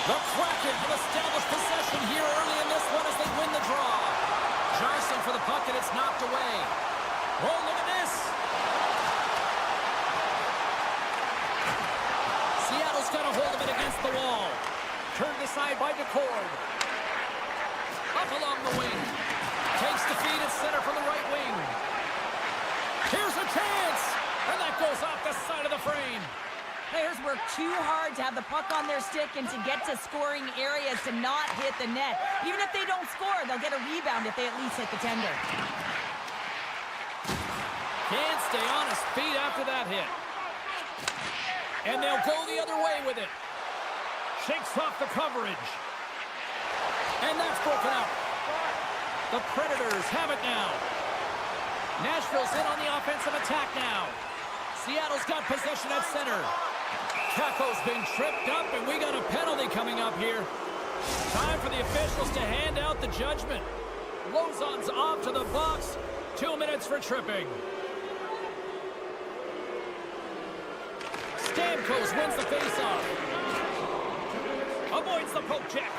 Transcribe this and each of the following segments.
The Kraken have established possession here early in this one as they win the draw. Jostling for the puck, and it's knocked away. Oh, look at this. Seattle's got a hold of it against the wall. Turned aside by DeCord. Up along the wing. Takes the feed at center from the right wing. Here's a chance. And that goes off the side of the frame. Players work too hard to have the puck on their stick and to get to scoring areas to not hit the net. Even if they don't score, they'll get a rebound if they at least hit the tender. Can't stay on his feet after that hit. And they'll go the other way with it. Shakes off the coverage. And that's broken up. The Predators have it now. Nashville's in on the offensive attack now. Seattle's got possession at center. Caco's been tripped up, and we got a penalty coming up here. Time for the officials to hand out the judgment. Lozon's off to the box. 2 minutes for tripping. Stamkos wins the faceoff. Avoids the poke check.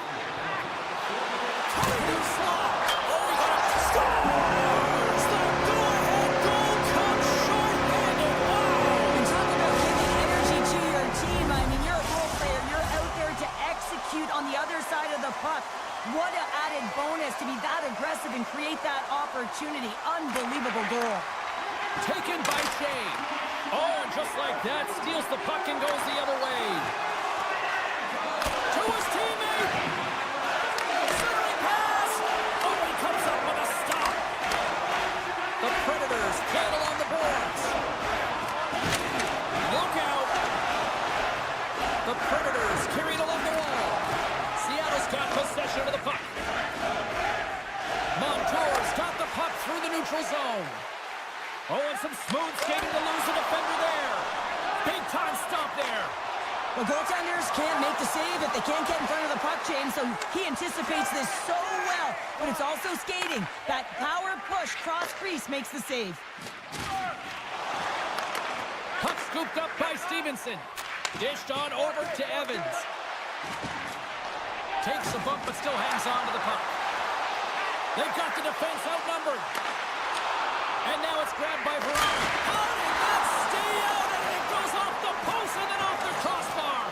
Tiny slot. Oh, he got a scores! The go-ahead goal comes short-handed. Wow! And talk about giving energy to your team. I mean, you're a role player. You're out there to execute on the other side of the puck. What an added bonus to be that aggressive and create that opportunity. Unbelievable goal. Taken by Shea. Oh, and just like that, steals the puck and goes the other way. To his teammate. Centering pass. Oh, he comes up with a stop. The Predators play it along the boards. Look out. The Predators carried along the wall. Seattle's got possession of the puck. Montour's got the puck through the neutral zone. Oh, and some smooth skating to lose the defender there. Big time stop there. Well, goaltenders can't make the save if they can't get in front of the puck chain, so he anticipates this so well. But it's also skating. That power push cross crease makes the save. Puck scooped up by Stevenson. Dished on over to Evans. Takes a bump but still hangs on to the puck. They've got the defense outnumbered. And now it's grabbed by Verona. How did that stay out? And it goes off the post and then off the crossbar.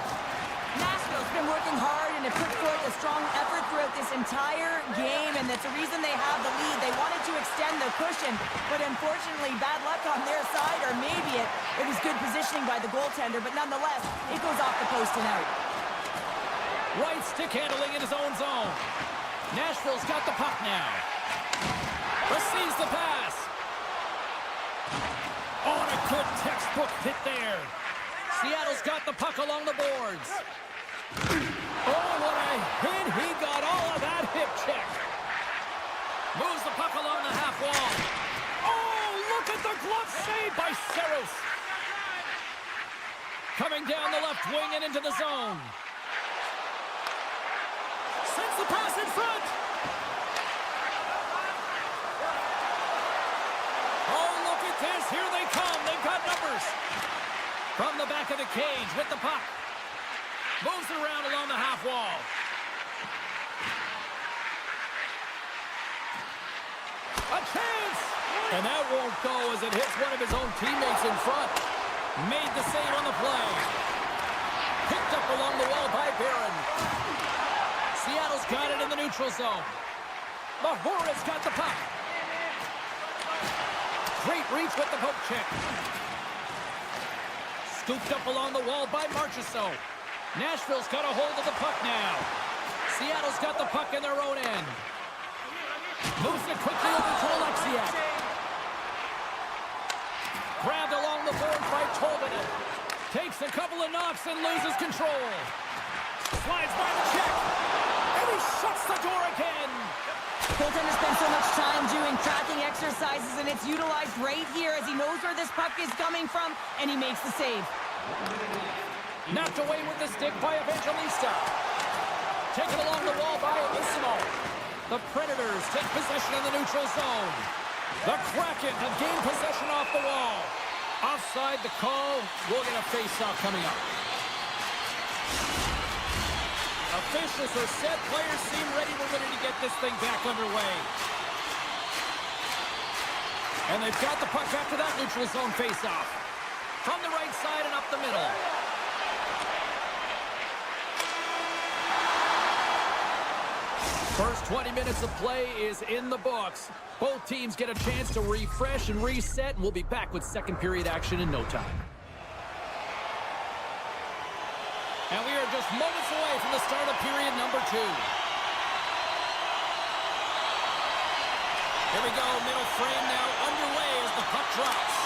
Nashville's been working hard and have put forth a strong effort throughout this entire game, and that's the reason they have the lead. They wanted to extend the cushion, but unfortunately, bad luck on their side, or maybe it was good positioning by the goaltender, but nonetheless, it goes off the post and out. Right stick handling in his own zone. Nashville's got the puck now. Receives the pass. Oh, and a good textbook hit there. Seattle's got the puck along the boards. Oh, what a hit. He got all of that hip check. Moves the puck along the half wall. Oh, look at the glove save by Saros. Coming down the left wing and into the zone. Sends the pass in front. This, here they come. They've got numbers. From the back of the cage with the puck. Moves it around along the half wall. A chance! And that won't go as it hits one of his own teammates in front. Made the save on the play. Picked up along the wall by Barron. Seattle's got it in the neutral zone. Mahora's got the puck. Great reach with the poke check. Scooped up along the wall by Marchessault. Nashville's got a hold of the puck now. Seattle's got the puck in their own end. Moves it quickly over to Alexiak. Grabbed along the boards by Tolvanen. Takes a couple of knocks and loses control. Slides by the check. And he shuts the door again. Goaltender spends so much time doing tracking exercises, and it's utilized right here as he knows where this puck is coming from, and he makes the save. Knocked away with the stick by Evangelista. Taken along the wall by Ismo. The Predators take possession in the neutral zone. The Kraken have gained possession off the wall. Offside the call. We'll get a face-off coming up. A Officials are set. Players seem ready to get this thing back underway. And they've got the puck after that neutral zone faceoff. From the right side and up the middle. First 20 minutes of play is in the books. Both teams get a chance to refresh and reset, and we'll be back with second period action in no time. And we are just moments away from the start of period number 2. Here we go, middle frame now underway as the puck drops.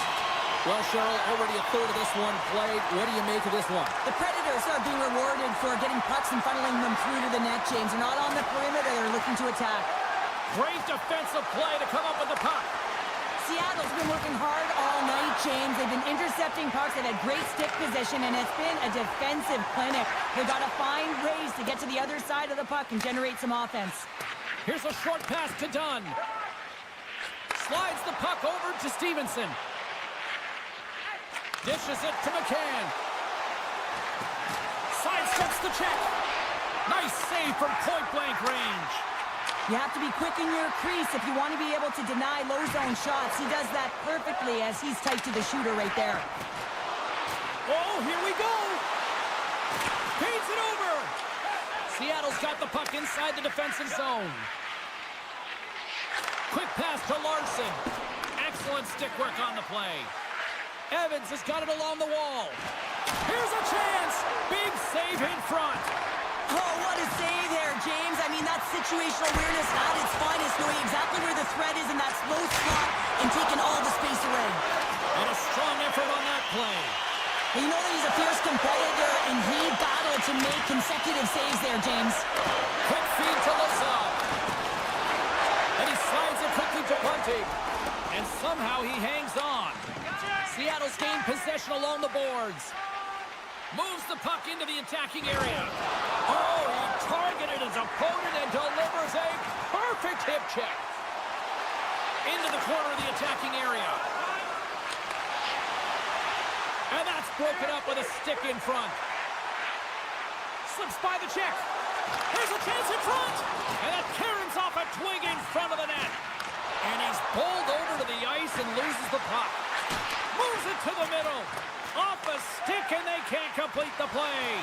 Well, Cheryl, already a third of this one played. What do you make of this one? The Predators are being rewarded for getting pucks and funneling them through to the net, James. They're not on the perimeter. They're looking to attack. Great defensive play to come up with the puck. Seattle's been working hard all night, James. They've been intercepting pucks. They've had great stick position, and it's been a defensive clinic. They've got to find ways to get to the other side of the puck and generate some offense. Here's a short pass to Dunn. Slides the puck over to Stevenson. Dishes it to McCann. Sidesteps the check. Nice save from point-blank range. You have to be quick in your crease if you want to be able to deny low-zone shots. He does that perfectly as he's tight to the shooter right there. Oh, here we go. Paints it over. Seattle's got the puck inside the defensive zone. Quick pass to Larson. Excellent stick work on the play. Evans has got it along the wall. Here's a chance. Big save in front. Oh, what a save there, James. I mean, that's situational awareness at its finest, knowing exactly where the threat is in that slow slot and taking all the space away. And a strong effort on that play. Well, you know that he's a fierce competitor, and he battled to make consecutive saves there, James. Quick feed to Lazar. And he slides it quickly to Bunting. And somehow he hangs on. Seattle's gained possession along the boards. Moves the puck into the attacking area. Oh, he targeted his opponent and delivers a perfect hip check. Into the corner of the attacking area. And that's broken up with a stick in front. Slips by the check. There's a chance in front. And that caroms off a twig in front of the net. And he's pulled over to the ice and loses the puck. Moves it to the middle. Off a stick, and they can't complete the play.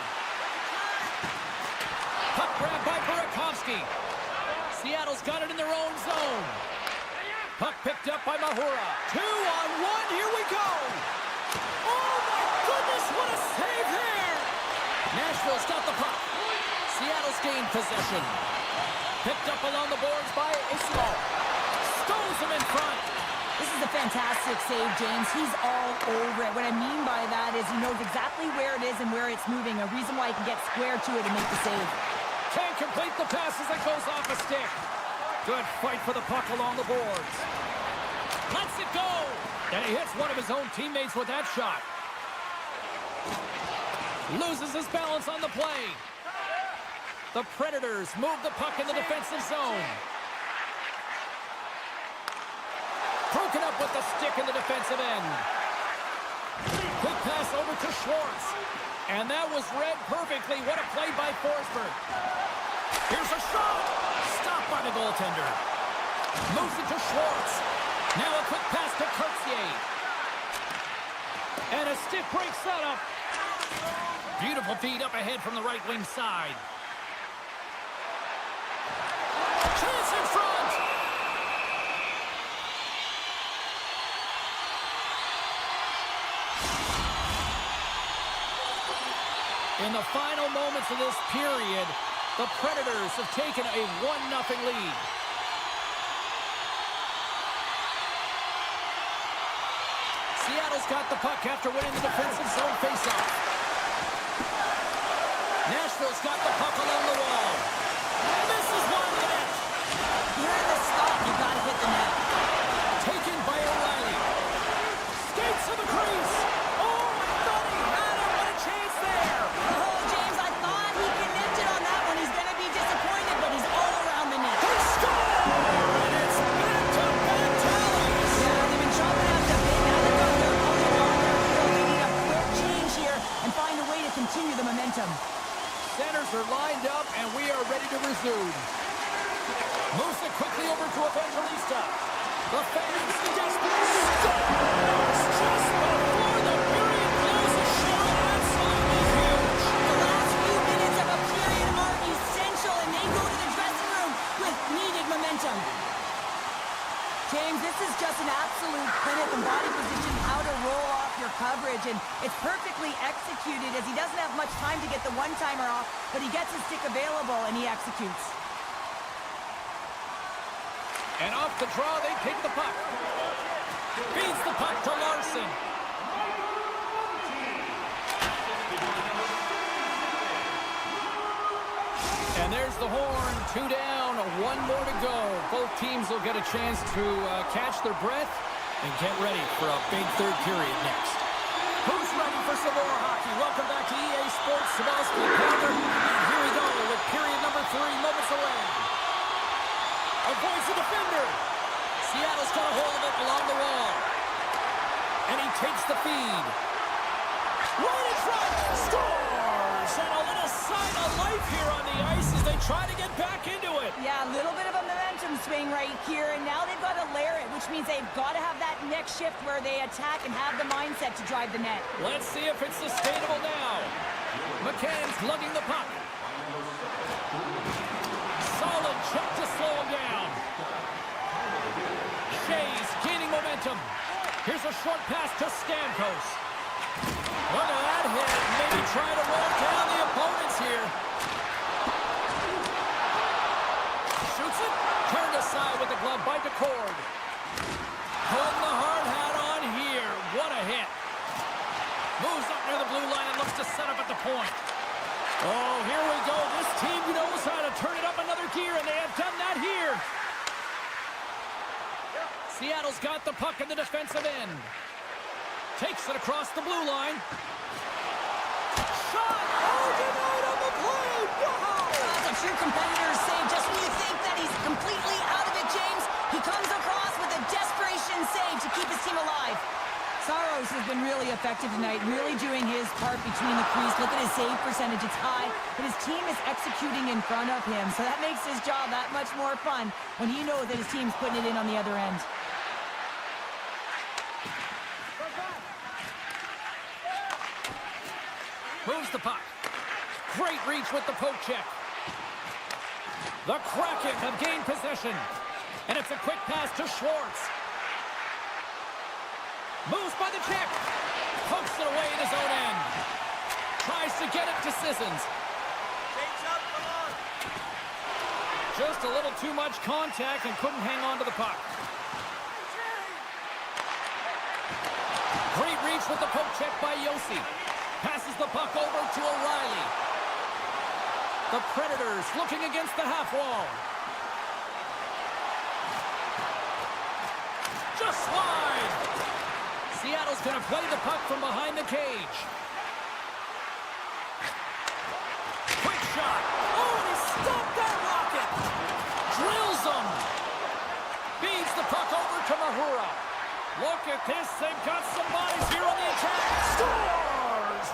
Puck grab by Burakovsky. Seattle's got it in their own zone. Puck picked up by Mahura. 2-on-1, here we go. Oh, my goodness, what a save there. Nashville's got the puck. Seattle's gained possession. Picked up along the boards by Ismo. Stones him in front. This is a fantastic save, James. He's all over it. What I mean by that is he knows exactly where it is and where it's moving. A reason why he can get square to it and make the save. Can't complete the pass as it goes off a stick. Good fight for the puck along the boards. Lets it go. And he hits one of his own teammates with that shot. Loses his balance on the play. The Predators move the puck in the defensive zone. Broken up with the stick in the defensive end. Quick pass over to Schwartz. And that was read perfectly. What a play by Forsberg. Here's a shot. Stopped by the goaltender. Moves it to Schwartz. Now a quick pass to Cartier. And a stick breaks that up. Beautiful feed up ahead from the right wing side. Chance in front. In the final moments of this period, the Predators have taken a 1-0 lead. Seattle's got the puck after winning the defensive zone faceoff. Nashville's got the puck along the wall. This is one of the net. You're in the stop. You got to hit the net. Taken by O'Reilly. Skates to the crease. Oh, I thought he had it. What a chance there. Oh, James, I thought he connected on that one. He's going to be disappointed, but he's all around the net. He scored! And it's back-to-back tallies. Yeah, they've been chopping out the big. Now they've got their opponent on their field. They need a quick change here and find a way to continue the momentum. Centers are lined up, and soon. Moves it quickly over to Evangelista. The fans desperate. Scores just before the period closes. Shot absolutely huge. The last few minutes of a period are essential, and they go to the dressing room with needed momentum. James, this is just an absolute clinic in body position, how to roll off your coverage, and it's perfectly executed as he doesn't have much time to get the one-timer off, but he gets his stick available and he executes. And off the draw, they take the puck. Feeds the puck to Larson. And there's the horn. 2 down, 1 more to go. Both teams will get a chance to catch their breath and get ready for a big third period next. Who's ready for some more hockey? Welcome back to EA Sports. Sabalski, Packer. And here we go with period number 3, moments away. Avoids the defender. Seattle's got a hold of it along the wall. And he takes the feed. Right in front. Scores! And a little sign of life here on the ice as they try to get back into it. Yeah, a little bit of a momentum swing right here, and now they've got to layer it, which means they've got to have that next shift where they attack and have the mindset to drive the net. Let's see if it's sustainable now. McCann's lugging the puck. Solid check to slow him down. Shea's gaining momentum. Here's a short pass to Stamkos. Look at that hit. Maybe try to wear down the opponents here. Shoots it. Turned aside with the glove by DeCord. Putting the hard hat on here. What a hit. Moves up near the blue line and looks to set up at the point. Oh, here we go. This team knows how to turn it up another gear, and they have done that here. Seattle's got the puck in the defensive end. Takes it across the blue line. Shot! Oh, denied on the play! Wow! That's a true competitor's save. Just when you think that he's completely out of it, James, he comes across with a desperation save to keep his team alive. Saros has been really effective tonight, really doing his part between the crease. Look at his save percentage, it's high, but his team is executing in front of him, so that makes his job that much more fun when he knows that his team's putting it in on the other end. Moves the puck. Great reach with the poke check. The Kraken have gained possession, and it's a quick pass to Schwartz. Moves by the check. Pokes it away in his own end. Tries to get it to Sissons. Just a little too much contact and couldn't hang on to the puck. Great reach with the poke check by Yossi. Passes the puck over to O'Reilly. The Predators looking against the half wall. Just wide. Seattle's going to play the puck from behind the cage. Quick shot. Oh, and he stopped that rocket. Drills him. Feeds the puck over to Mahura. Look at this. They've got some bodies here on the attack. Scores!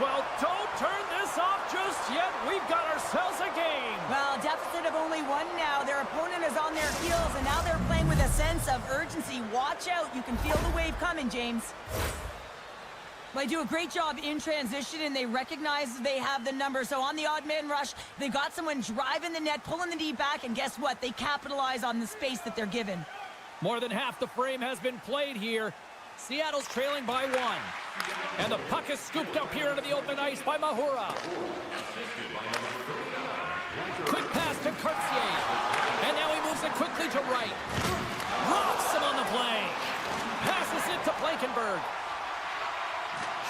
Well, don't turn this off just yet. We've got ourselves a game. Well, deficit of only 1 now. Their opponent is on their heels, and now they're playing with a sense of urgency. Watch out. You can feel the wave coming, James. They do a great job in transition, and they recognize they have the number. So on the odd man rush, they've got someone driving the net, pulling the D back, and guess what? They capitalize on the space that they're given. More than half the frame has been played here. Seattle's trailing by 1. And the puck is scooped up here into the open ice by Mahura. Quick pass to Cartier. And now he moves it quickly to right. Rocks him on the play. Passes it to Blankenberg.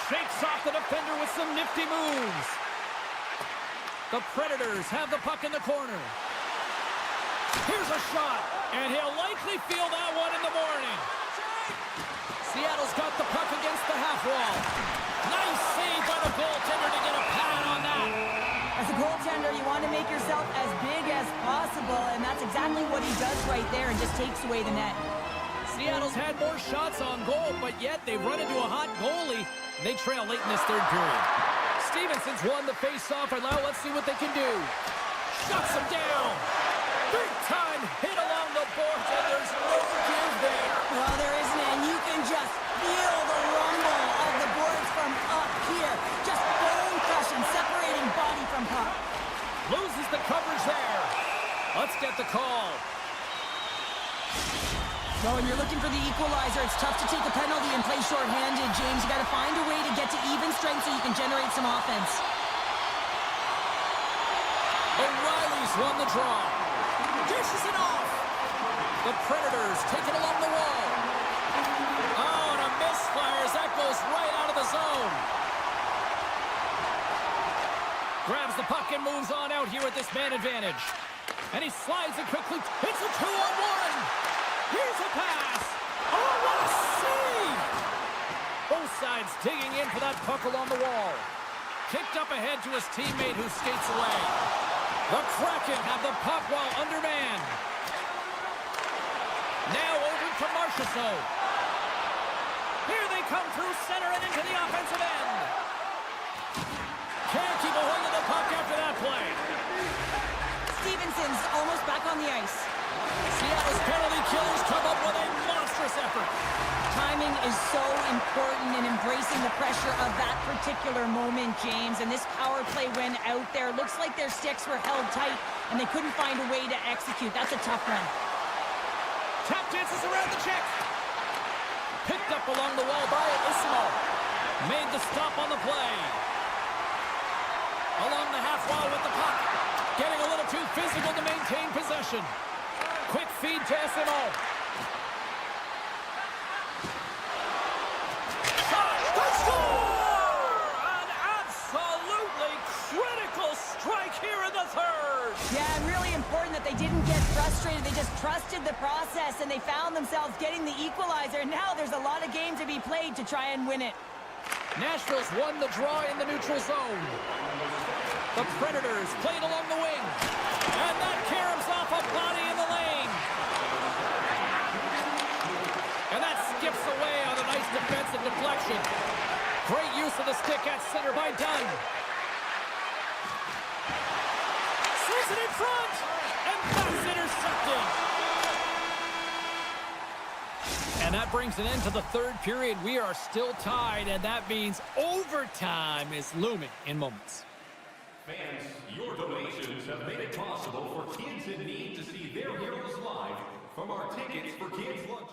Shakes off the defender with some nifty moves. The Predators have the puck in the corner. Here's a shot. And he'll likely feel that one in the morning. Seattle's got the puck against the half wall. Nice save by the goaltender to get a pad on that. As a goaltender, you want to make yourself as big as possible, and that's exactly what he does right there and just takes away the net. Seattle's had more shots on goal, but yet they've run into a hot goalie. They trail late in this third period. Stevenson's won the face-off, and now let's see what they can do. Shuts him down. Big-time hit along the boards, and there's no give there. Well, there isn't, and you can just feel the rumble of the boards from up here. Just bone crushing, separating body from puck. Loses the coverage there. Let's get the call. So when you're looking for the equalizer, it's tough to take a penalty and play shorthanded, James. You got to find a way to get to even strength so you can generate some offense. O'Reilly's won the draw. Dishes it off. The Predators take it along the wall. Oh, and a misfire as that goes right out of the zone. Grabs the puck and moves on out here with this man advantage. And he slides it quickly. It's a 2-on-1. Here's a pass. Oh, what a save! Both sides digging in for that puck along the wall. Kicked up ahead to his teammate who skates away. The Kraken have the puck while undermanned. Now over to Marchessault. Here they come through center and into the offensive end. Can't keep a hold of the puck after that play. Stevenson's almost back on the ice. Seattle's penalty killers come up with a monstrous effort. Timing is so important in embracing the pressure of that particular moment, James. And this power play went out there. Looks like their sticks were held tight, and they couldn't find a way to execute. That's a tough one. Tap dances around the check. Picked up along the wall by Ismo. Made the stop on the play. Along the half wall with the puck. Getting a little too physical to maintain possession. Quick feed to Ismo. An absolutely critical strike here in the third. Yeah, and really important that they didn't get frustrated. They just trusted the process, and they found themselves getting the equalizer. Now there's a lot of game to be played to try and win it. Nashville's won the draw in the neutral zone. The Predators played along the wing. And that caroms off a body in the lane. And that skips away on a nice defensive deflection. Great use of the stick at center by Dunn. Sees it in front. And that's intercepted. And that brings an end to the third period. We are still tied, and that means overtime is looming in moments. Fans, your donations have made it possible for kids in need to see their heroes live from our Tickets for Kids Lunch.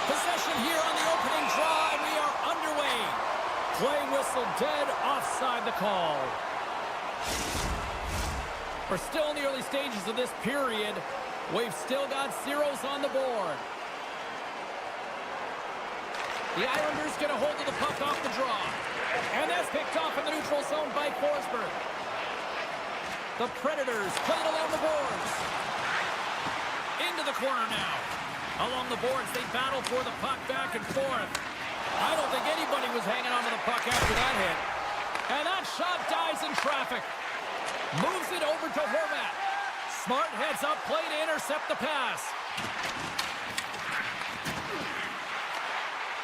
Possession here on the opening drive. We are underway. Play whistle dead, offside the call. We're still in the early stages of this period. We've still got zeros on the board. The Islanders get a hold of the puck off the draw. And that's picked off in the neutral zone by Forsberg. The Predators play it along the boards. Into the corner now. Along the boards, they battle for the puck back and forth. I don't think anybody was hanging on to the puck after that hit. And that shot dies in traffic. Moves it over to Horvat. Smart heads up play to intercept the pass.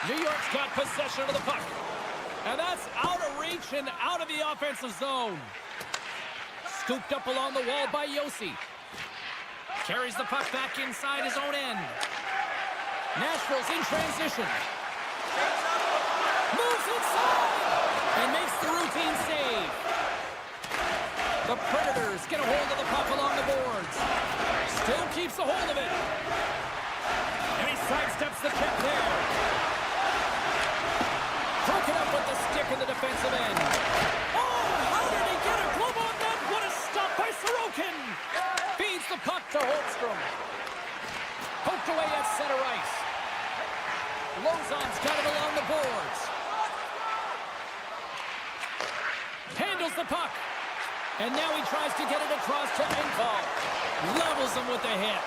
New York's got possession of the puck. And that's out of reach and out of the offensive zone. Scooped up along the wall by Yossi. Carries the puck back inside his own end. Nashville's in transition. Moves inside and makes the routine save. The Predators get a hold of the puck along the boards. Still keeps a hold of it. And he sidesteps the check there. Broken up with the stick in the defensive end. Oh, how did he get a glove on that? What a stop by Sorokin. Feeds the puck to Holmstrom. Poked away at center ice. Lozon's got it along the boards. Handles the puck. And now he tries to get it across to Engvall. Levels him with the hit.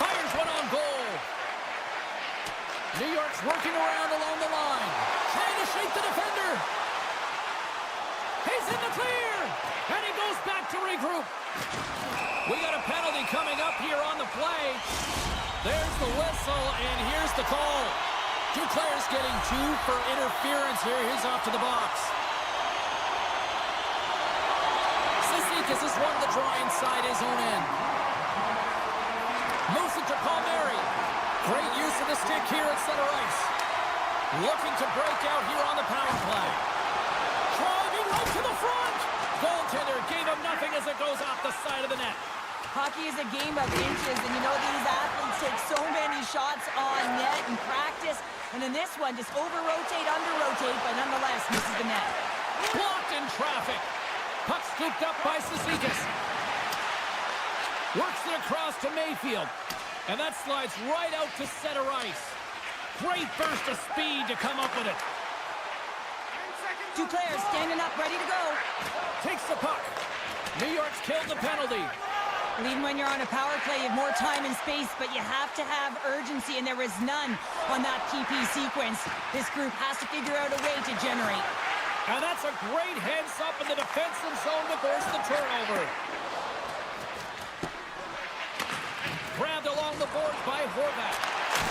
Fires one on goal. New York's working around along the line. Trying to shake the defender. He's in the clear. And he goes back to regroup. We got a penalty coming up here on the play. There's the whistle, and here's the call. Duclair's getting 2 for interference here. He's off to the box. Cizikas has won the draw inside his own end. Moves it to Palmieri. Great use of the stick here at center ice. Looking to break out here on the power play. Driving right to the front. Goaltender gave him nothing as it goes off the side of the net. Hockey is a game of inches, and you know these athletes take so many shots on net in practice. And in this one, just over-rotate, under-rotate, but nonetheless misses the net. Blocked in traffic. Puck scooped up by Cizikas. Works it across to Mayfield. And that slides right out to center ice. Great burst of speed to come up with it. Duclair standing up, ready to go. Takes the puck. New York's killed the penalty. And even when you're on a power play, you have more time and space, but you have to have urgency, and there is none on that PP sequence. This group has to figure out a way to generate. And that's a great heads up in the defensive zone to force the turnover. Grabbed along the boards by Horvat.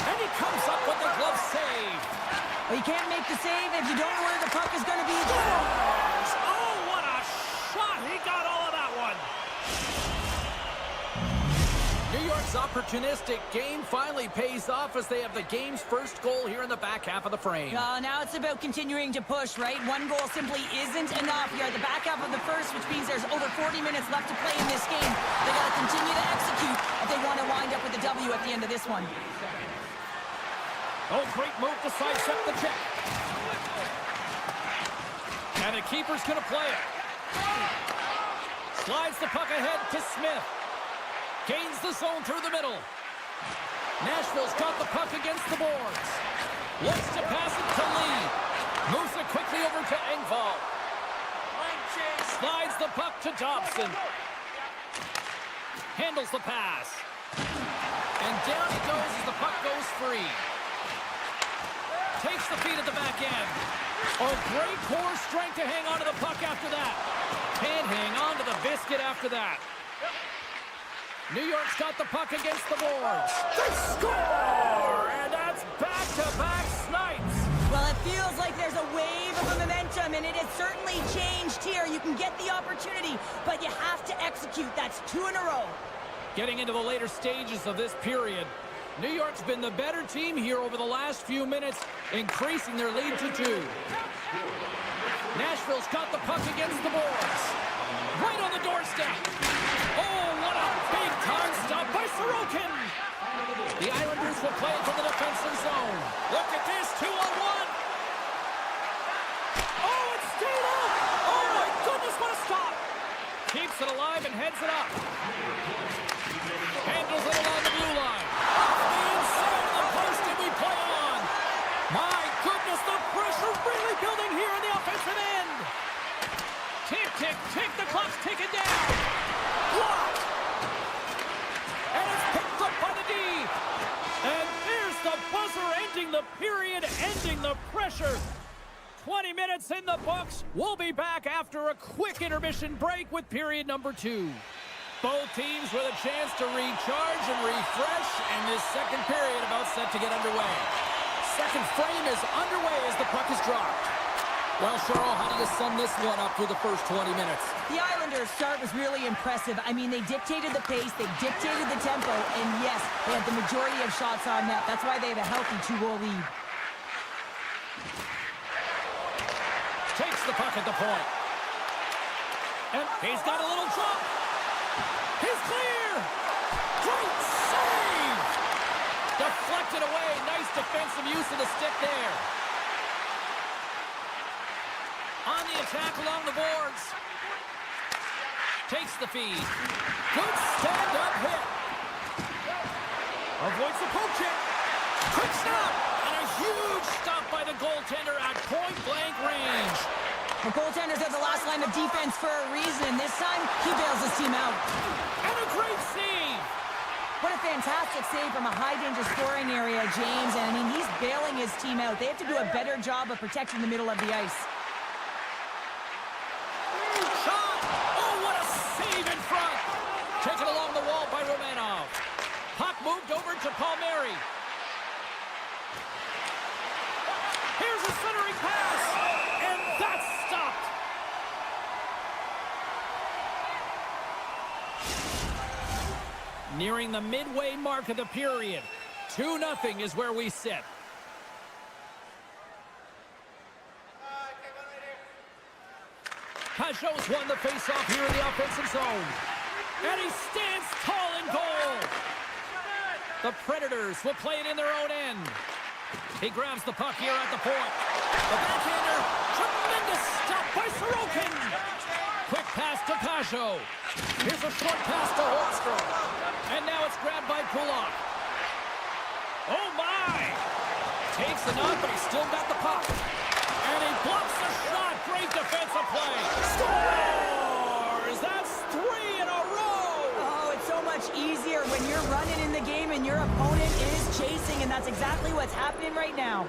And he comes up with the glove save. Well, you can't make the save if you don't know where the puck is going to be. Oh, what a shot. He got all of that one. New York's opportunistic game finally pays off as they have the game's first goal here in the back half of the frame. Now it's about continuing to push, right? One goal simply isn't enough. You're at the back half of the first, which means there's over 40 minutes left to play in this game. They got to continue to execute if they want to wind up with a W at the end of this one. Oh, great move to sidestep the check. And the keeper's going to play it. Slides the puck ahead to Smith. Gains the zone through the middle. Nashville's got the puck against the boards. Looks to pass it to Lee. Moves it quickly over to Engvall. Slides the puck to Dobson. Handles the pass. And down he goes as the puck goes free. Takes the feed at the back end. Oh, great core strength to hang on to the puck after that. Can't hang on to the biscuit after that. New York's got the puck against the boards. They score! And that's back-to-back snipes. Well, it feels like there's a wave of momentum, and it has certainly changed here. You can get the opportunity, but you have to execute. That's 2 in a row. Getting into the later stages of this period, New York's been the better team here over the last few minutes, increasing their lead to 2. Nashville's got the puck against the boards. Right on the doorstep. Oh, what a big-time stop by Sorokin. The Islanders will play it from the defensive zone. Look at this, 2-on-1. Oh, it stayed up. Oh, my goodness, what a stop. Keeps it alive and heads it up. Handles it along the blue line. Off the inside of the post, and we play on. My goodness, the pressure really building here in the offensive end. Tick, tick, tick, the clock's ticking down. Blocked. And it's picked up by the D. And there's the buzzer ending the period, ending the pressure. 20 minutes in the books. We'll be back after a quick intermission break with period number 2. Both teams with a chance to recharge and refresh, and this second period about set to get underway. Second frame is underway as the puck is dropped. Well, Cheryl, how do you sum this one up through the first 20 minutes? The Islanders' start was really impressive. I mean, they dictated the pace, they dictated the tempo, and yes, they had the majority of shots on net. That's why they have a healthy 2-goal lead. Takes the puck at the point. And he's got a little jump. He's clear. Great save. Deflected away. Nice defensive use of the stick there. On the attack along the boards. Takes the feed. Good stand-up hit. Avoids the poke check. Quick stop. And a huge stop by the goaltender at point-blank range. The goaltenders are the last line of defense for a reason. This time, he bails his team out. And a great save. What a fantastic save from a high-danger scoring area, James. And, I mean, he's bailing his team out. They have to do a better job of protecting the middle of the ice. Shot. Oh, what a save in front. Taken along the wall by Romanov. Puck moved over to Palmieri. Here's a centering pass. And that's stopped. Nearing the midway mark of the period. 2-0 is where we sit. Pajot's won the faceoff here in the offensive zone. And he stands tall in goal. The Predators will play it in their own end. He grabs the puck here at the point. The backhander. Tremendous stop by Sorokin. Quick pass to Pajot. Here's a short pass to Holmstrom. And now it's grabbed by Kulak. Oh, my! Takes the knock, but he's still got the puck. And he blocks the shot. Great defensive play. Scores! That's 3 in a row! Oh, it's so much easier when you're running in the game and your opponent is chasing, and that's exactly what's happening right now.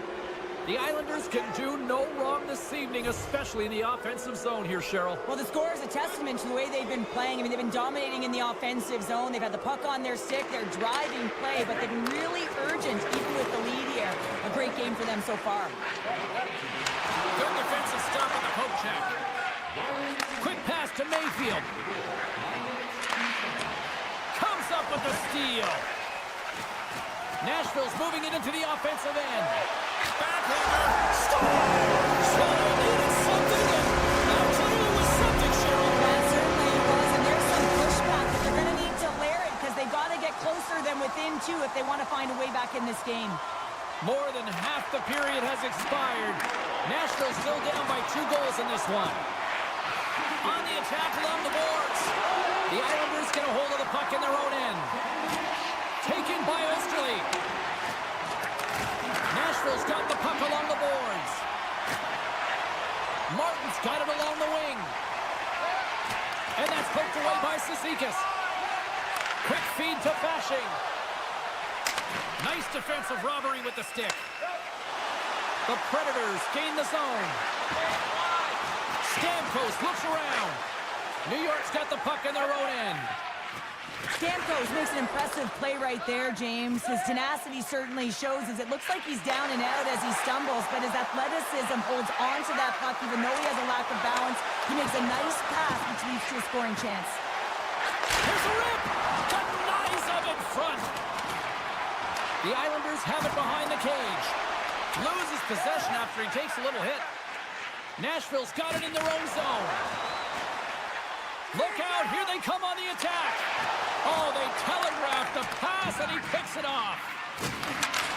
The Islanders can do no wrong this evening, especially in the offensive zone here, Cheryl. Well, the score is a testament to the way they've been playing. I mean, they've been dominating in the offensive zone. They've had the puck on their stick. They're driving play, but they've been really urgent, even with the lead here. A great game for them so far. Good defensive stop on the poke check. Quick pass to Mayfield. Comes up with the steal. Nashville's moving it into the offensive end. Backhander. Scores! So they needed something, and that clearly was something, Cheryl. That certainly was, and there's some pushback, but they're going to need to layer it because they've got to get closer than within 2 if they want to find a way back in this game. More than half the period has expired. Nashville still down by 2 goals in this one. On the attack along the boards. The Islanders get a hold of the puck in their own end. Taken by Osterley. Nashville's got the puck along the boards. Martin's got it along the wing. And that's poked away by Cizikas. Quick feed to Bashing. Nice defensive robbery with the stick. The Predators gain the zone. Stamkos looks around. New York's got the puck in their own end. Stamkos makes an impressive play right there, James. His tenacity certainly shows as it looks like he's down and out as he stumbles, but his athleticism holds on to that puck even though he has a lack of balance. He makes a nice pass which leads to a scoring chance. Here's a rip! Denies him in front! The Islanders have it behind the cage. Loses possession after he takes a little hit. Nashville's got it in their own zone. Look out, here they come on the attack. Oh, they telegraphed the pass, and he picks it off.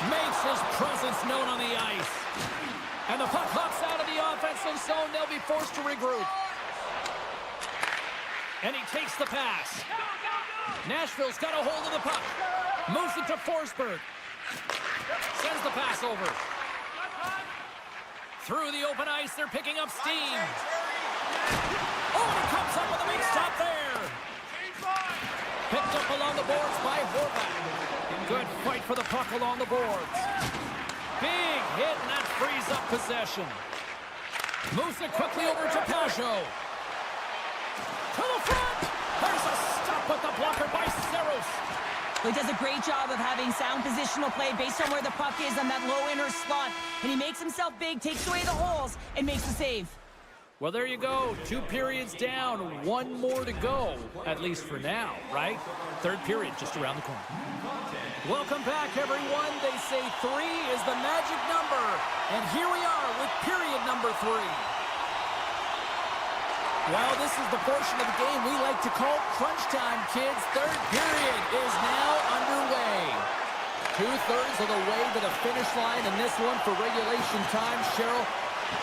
Makes his presence known on the ice. And the puck hops out of the offensive zone. They'll be forced to regroup. And he takes the pass. Nashville's got a hold of the puck. Moves it to Forsberg. Sends the pass over. Through the open ice, they're picking up steam. Oh, and he comes up with a big stop there. Picked up along the boards by Horvath. Good fight for the puck along the boards. Big hit, and that frees up possession. Moves it quickly over to Pajot. To the front. There's a stop with the blocker by Saros. He does a great job of having sound positional play based on where the puck is on that low inner slot. And he makes himself big, takes away the holes, and makes the save. Well, there you go. 2 periods down, 1 more to go, at least for now, right? Third period just around the corner. Welcome back, everyone. They say 3 is the magic number. And here we are with period number 3. Well, this is the portion of the game we like to call crunch time, kids. Third period is now underway. 2/3 of the way to the finish line in this one for regulation time. Cheryl,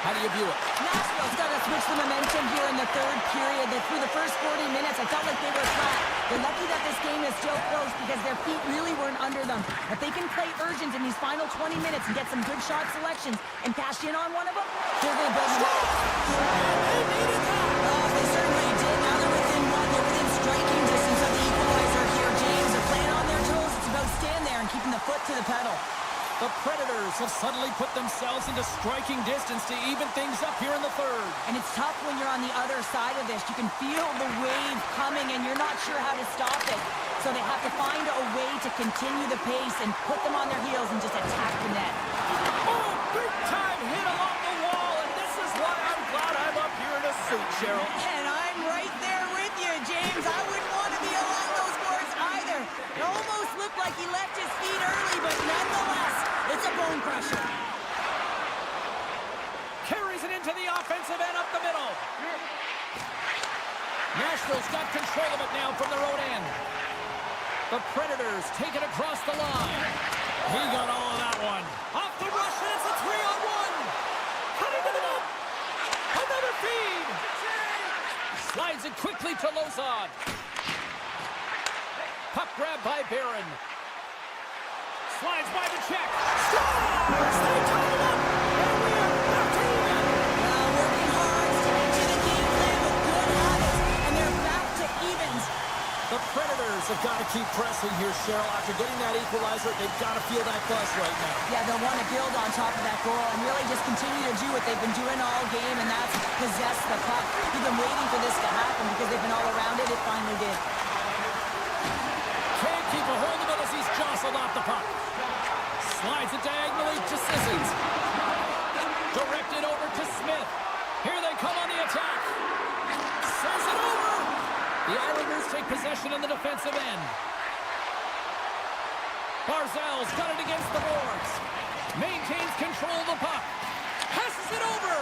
how do you view it? Nashville's got to switch the momentum here in the third period. Through the first 40 minutes, I felt like they were flat. They're lucky that this game is still close because their feet really weren't under them. If they can play urgent in these final 20 minutes and get some good shot selections and cash in on one of them, they're going to build them up. Oh, they certainly did. Now they're within 1. They're within striking distance of the equalizer here, James. They're playing on their toes. It's about staying there and keeping the foot to the pedal. The Predators have suddenly put themselves into striking distance to even things up here in the third. And it's tough when you're on the other side of this. You can feel the wave coming, and you're not sure how to stop it. So they have to find a way to continue the pace and put them on their heels and just attack the net. Oh, big time hit along the wall, and this is why I'm glad I'm up here in a suit, Cheryl. And I'm right there with you, James. I wouldn't want to be along those boards either. It almost looked like he left his feet early, but nonetheless, it's a bone crusher. Carries it into the offensive end up the middle. Nashville's got control of it now from their own end. The Predators take it across the line. He got all of that one. Off the rush, and it's a 3-on-1. Cutting to the net. Another feed. Slides it quickly to Lozon. Puck grab by Barron. Slides by the check. Scores! They tie it up. And we are back to even. Working hard, sticking to the game plan with good habits, and they're back to evens. The Predators have got to keep pressing here, Cheryl. After getting that equalizer, they've got to feel that buzz right now. Yeah, they'll want to build on top of that goal and really just continue to do what they've been doing all game, and that's possess the puck. We've been waiting for this to happen because they've been all around it. It finally did. Can't keep a hold of it as he's jostled off the puck. Slides it diagonally to Sissons. Directed over to Smith. Here they come on the attack. Sends it over. The Islanders take possession in the defensive end. Barzal's got it against the boards. Maintains control of the puck. Passes it over.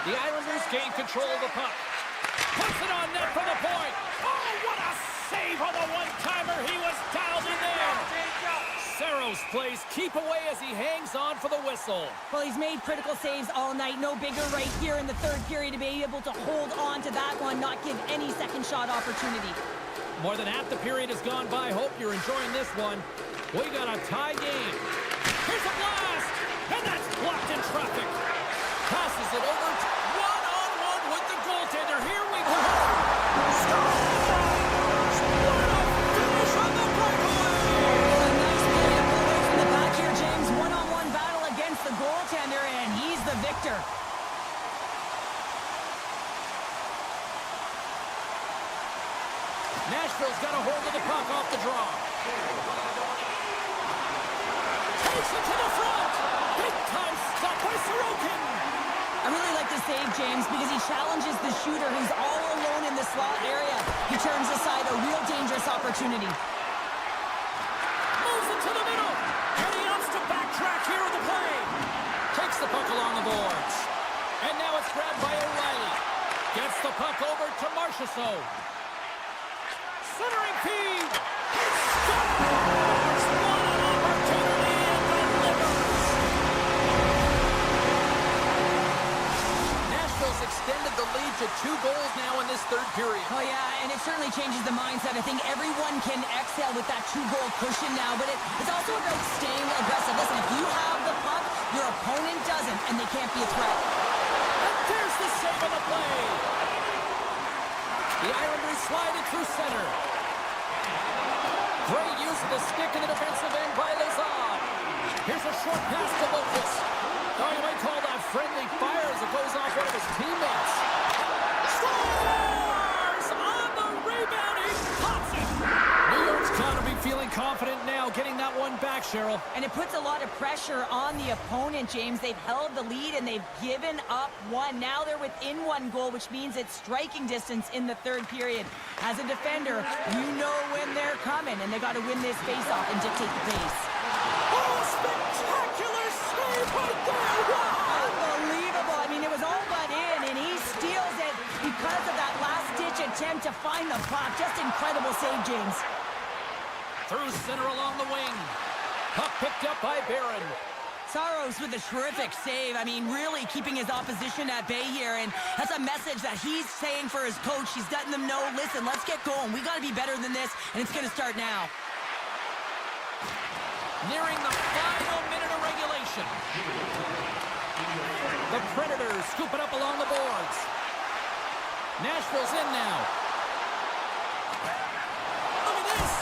The Islanders gain control of the puck. Puts it on net for the point. Oh, what a save on the one-timer. He was dialed in there. Saros plays keep away as he hangs on for the whistle. Well, he's made critical saves all night. No bigger right here in the third period to be able to hold on to that one, not give any second shot opportunity. More than half the period has gone by. Hope you're enjoying this one. We got a tie game. Here's a blast, and that's blocked in traffic. Passes it over one-on-one with the goaltender. Here we go. Scores! What a finish on the breakaway! A nice play to pull away from the back here, James. One-on-one battle against the goaltender, and he's the victor. Nashville's got a hold of the puck off the draw. Takes it to the front. Big time stop by Sorokin. I really like the save, James, because he challenges the shooter who's all alone in the slot area. He turns aside a real dangerous opportunity. Moves it to the middle. And he opts to backtrack here in the play. Takes the puck along the boards. And now it's grabbed by O'Reilly. Gets the puck over to Marchessault. centering feed. Scores! What an opportunity and delivers. Nashville's extended the lead to 2 goals now in this third period. Oh, yeah, and it certainly changes the mindset. I think everyone can exhale with that 2-goal cushion now, but it's also about staying aggressive. Listen, if you have the puck, your opponent doesn't, and they can't be a threat. And there's the save on the play. The Islanders slide it through center. Great use of the stick in the defensive end by Lazard. Here's a short pass to Lucas. Oh, you might call that friendly fire as it goes off one of his teammates. Scores! On the rebound, he pops it. New York's got to be feeling confident now, getting that one back, Cheryl. And it puts a lot of pressure on the opponent, James. They've held the lead, and they've given up 1. Now they're within 1 goal, which means it's striking distance in the third period. As a defender, you know when they're coming, and they got to win this face-off and dictate the pace. Oh, spectacular save right there! Wow! Unbelievable. I mean, it was all but in, and he steals it because of that last-ditch attempt to find the puck. Just incredible save, James. Through center along the wing. Puck picked up by Barron. Saros with a terrific save. I mean, really keeping his opposition at bay here, and that's a message that he's saying for his coach. He's letting them know, listen, let's get going. We got to be better than this, and it's going to start now. Nearing the final minute of regulation. The Predators scoop it up along the boards. Nashville's in now. Look at this.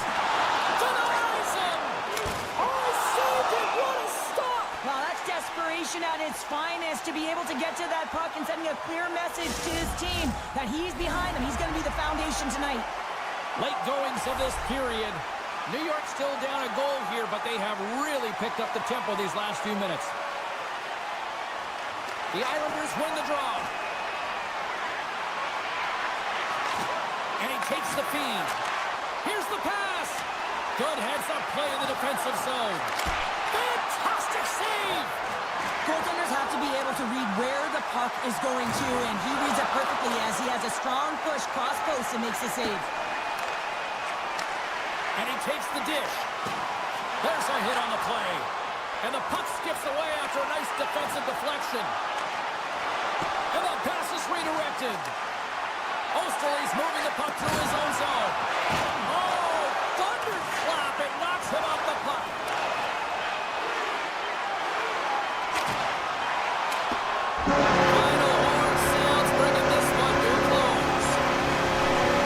Denies him. Oh, saved it. What a stop. Well, that's desperation at its finest to be able to get to that puck and sending a clear message to his team that he's behind them. He's going to be the foundation tonight. Late goings of this period. New York still down a goal here, but they have really picked up the tempo these last few minutes. The Islanders win the draw. And he takes the feed. Here's the pass. Good heads-up play in the defensive zone. Fantastic save. Goaltenders have to be able to read where the puck is going to, and he reads it perfectly as he has a strong push cross post and makes the save. And he takes the dish. There's a hit on the play. And the puck skips away after a nice defensive deflection. And the pass is redirected. Osterley's moving the puck through his own zone. Oh, thunderclap. It knocks him off the puck. Final horn sounds, bringing this one to a close.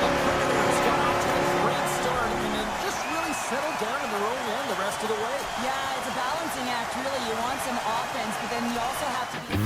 The Predators got off to a great start and then just really settled down in their own end the rest of the way. Yeah, it's a balancing act, really. You want some offense, but then you also have to be...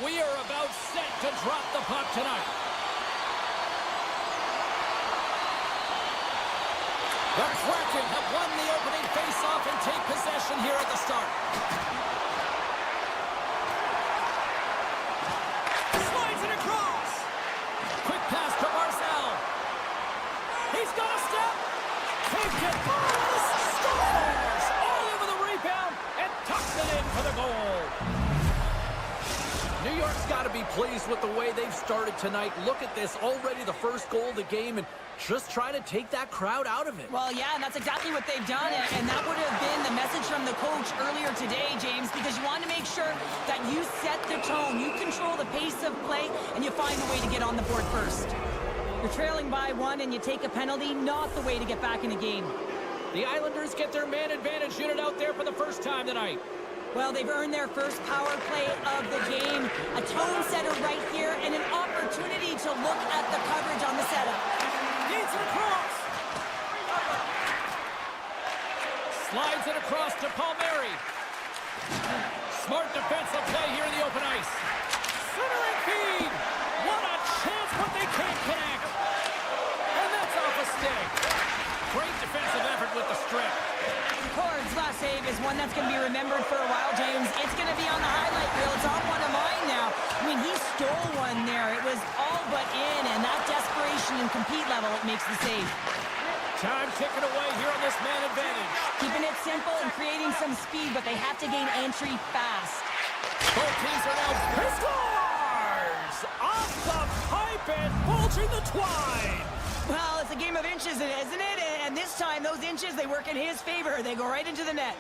we are about set to drop the puck tonight. The Kraken have won the opening face-off and take possession here at the start. Slides it across. Quick pass to Barzal. He's got a step. Takes it. Scores! All over the rebound and tucks it in for the goal. New York's got to be pleased with the way they've started tonight. Look at this, already the first goal of the game, and just trying to take that crowd out of it. Well, yeah, and that's exactly what they've done, and that would have been the message from the coach earlier today, James, because you want to make sure that you set the tone, you control the pace of play, and you find a way to get on the board first. You're trailing by one and you take a penalty, not the way to get back in the game. The Islanders get their man advantage unit out there for the first time tonight. Well, they've earned their first power play of the game, a tone setter right here, and an opportunity to look at the coverage on the setup. Needs it across. Slides it across to Palmieri. Smart defensive play here in the open ice. Centering feed. What a chance, but they can't connect. And that's off a stick. Great defensive effort with the strip. Ford's last save is one that's going to be remembered for a while, James. It's going to be on the highlight reel. It's on one of mine now. I mean, he stole one there. It was all but in, and that desperation and compete level, it makes the save. Time ticking away here on this man advantage. Keeping it simple and creating some speed, but they have to gain entry fast. Both teams are now... He scores! Off the pipe and bulging the twine. Well, it's a game of inches, isn't it? And this time, those inches, they work in his favor. They go right into the net.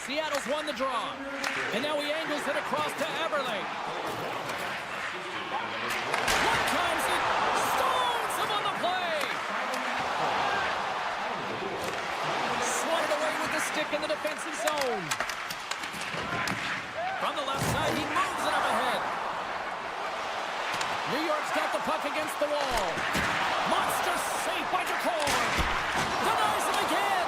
Seattle's won the draw. And now he angles it across to Eberle. One times it. Stones him on the play. Swatted away with the stick in the defensive zone. From the left side, he moves it up ahead. New York's got the puck against the wall. Monster save by Decor. Denies him again.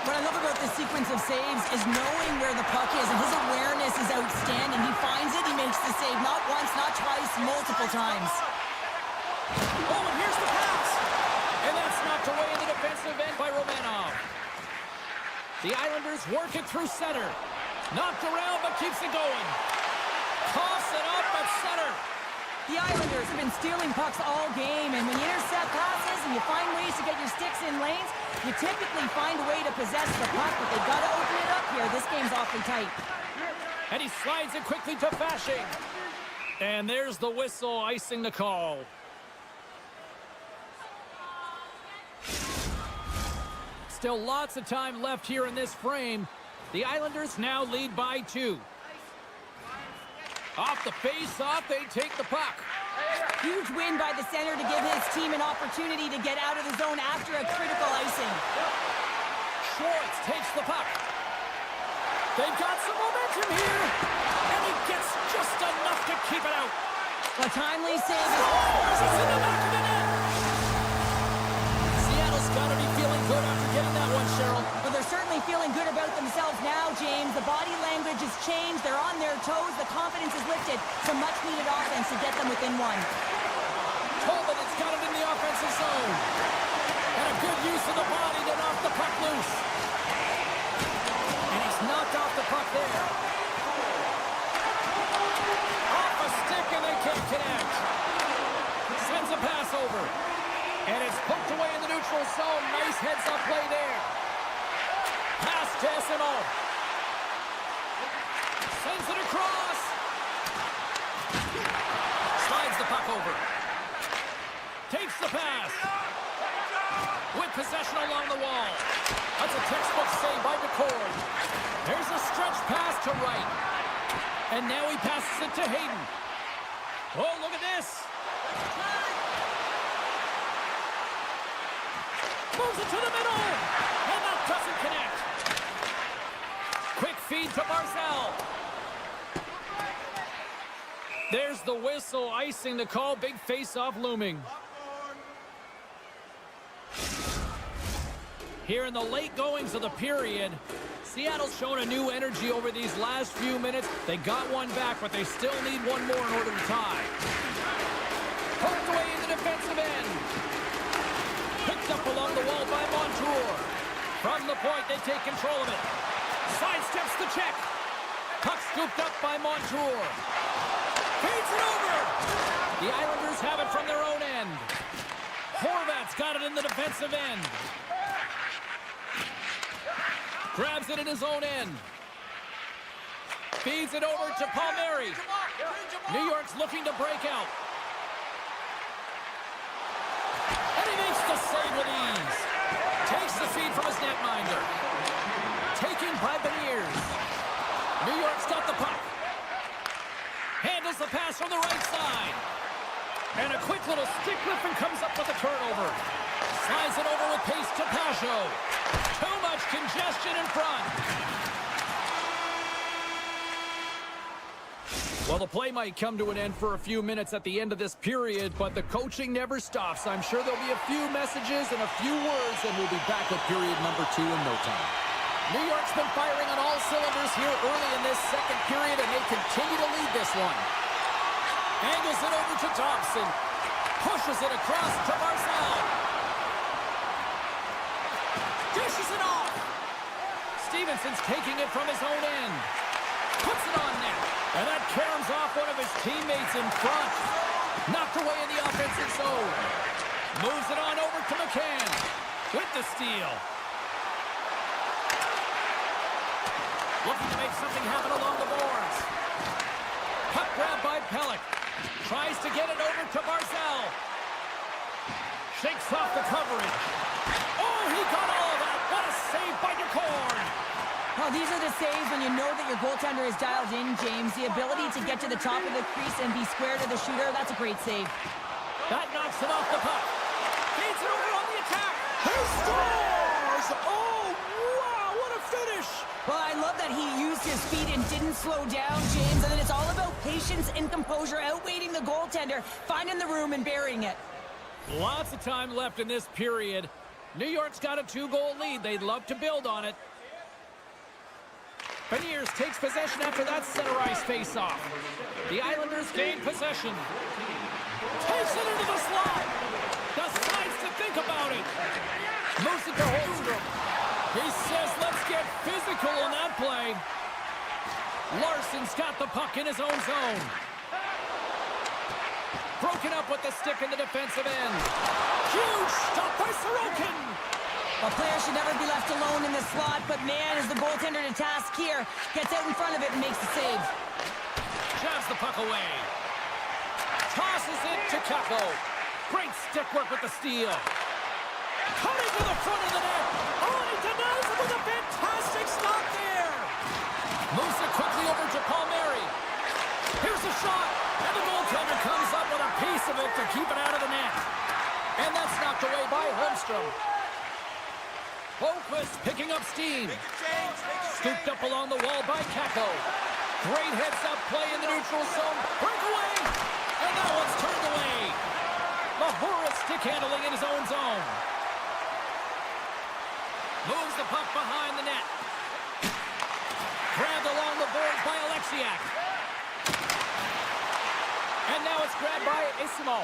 What I love about this sequence of saves is knowing where the puck is, and his awareness is outstanding. He finds it, he makes the save. Not once, not twice, multiple times. Oh, and here's the pass. And that's knocked away in the defensive end by Romanov. The Islanders work it through center. Knocked around, but keeps it going. Toss it up at center. The Islanders have been stealing pucks all game, and when you intercept passes and you find ways to get your sticks in lanes, you typically find a way to possess the puck, but they've got to open it up here. This game's awfully tight. And he slides it quickly to Fasching. And there's the whistle icing the call. Still lots of time left here in this frame. The Islanders now lead by 2. Off the face-off, they take the puck. Huge win by the center to give his team an opportunity to get out of the zone after a critical icing. Schwartz takes the puck. They've got some momentum here. And he gets just enough to keep it out. A timely save. Scores! It's in the back of the net. Seattle's got to be feeling good after getting that one, Cheryl. Well, they're certainly feeling good about themselves now, James. The body language has changed. They're on their toes. The confidence is lifted. Some much-needed offense to get them within one. Coleman has got it in the offensive zone. And a good use of the body to knock the puck loose. And he's knocked off the puck there. Off a stick and they can't connect. Sends a pass over. And it's poked away in the neutral zone. Nice heads-up play there. Pass to Esimo. Sends it across. Slides the puck over. Takes the pass. With possession along the wall. That's a textbook save by Decor. There's a stretch pass to right. And now he passes it to Hayden. Oh, look at this. Moves it to the middle. And that doesn't connect. Quick feed to Barzal. There's the whistle icing the call. Big face-off looming. Here in the late goings of the period, Seattle's shown a new energy over these last few minutes. They got one back, but they still need one more in order to tie. Poked away in the defensive end. Picked up along the wall by Montour. From the point, they take control of it. Sidesteps the check. Puck scooped up by Montour. Feeds it over. The Islanders have it from their own end. Horvat's got it in the defensive end. Grabs it in his own end. Feeds it over to Palmieri. New York's looking to break out. And he makes the save with ease. Takes the feed from his netminder. Taken by Beniers. New York's got the puck. Handles the pass from the right side. And a quick little stick lift and comes up with a turnover. Slides it over with pace to Pajot. Too much congestion in front. Well, the play might come to an end for a few minutes at the end of this period, but the coaching never stops. I'm sure there'll be a few messages and a few words, and we'll be back with period number 2 in no time. New York's been firing on all cylinders here early in this second period, and they continue to lead this one. Angles it over to Thompson. Pushes it across to Barzal. Dishes it off. Stevenson's taking it from his own end. Puts it on net. And that caroms off one of his teammates in front. Knocked away in the offensive zone. Moves it on over to McCann. With the steal. Looking to make something happen along the boards. Puck grab by Pelech. Tries to get it over to Barzal. Shakes off the coverage. Oh, he got all of that. What a save by DeCorn. Well, these are the saves when you know that your goaltender is dialed in, James. The ability to get to the top of the crease and be square to the shooter, that's a great save. That knocks him off the puck. Feeds it over on the attack. He scores! Oh, wow, what a finish! Well, I love that he used his feet and didn't slow down, James. And then it's all about patience and composure, outweighing the goaltender, finding the room and burying it. Lots of time left in this period. New York's got a 2-goal lead. They'd love to build on it. Beniers takes possession after that center ice face-off. The Islanders gain possession. Takes it into the slot. Decides to think about it. Moves it to Holmstrom. He says, let's get physical on that play. Larson's got the puck in his own zone. Broken up with the stick in the defensive end. Huge stop by Sorokin. A player should never be left alone in the slot, but man, is the goaltender to task here. Gets out in front of it and makes the save. Jabs the puck away. Tosses it to Kako. Great stick work with the steal. Coming to the front of the net. Oh, and he denies it with a fantastic stop there. Moves it quickly over to Palmieri. Here's a shot. And the goaltender comes up with a piece of it to keep it out of the net. And that's knocked away by Holmstrom. Boquist picking up steam. Scooped up along the wall by Kako. Great heads-up play in the neutral zone. Breakaway! And that one's turned away. Mahura stick handling in his own zone. Moves the puck behind the net. Grabbed along the boards by Alexiak. And now it's grabbed by Isimo.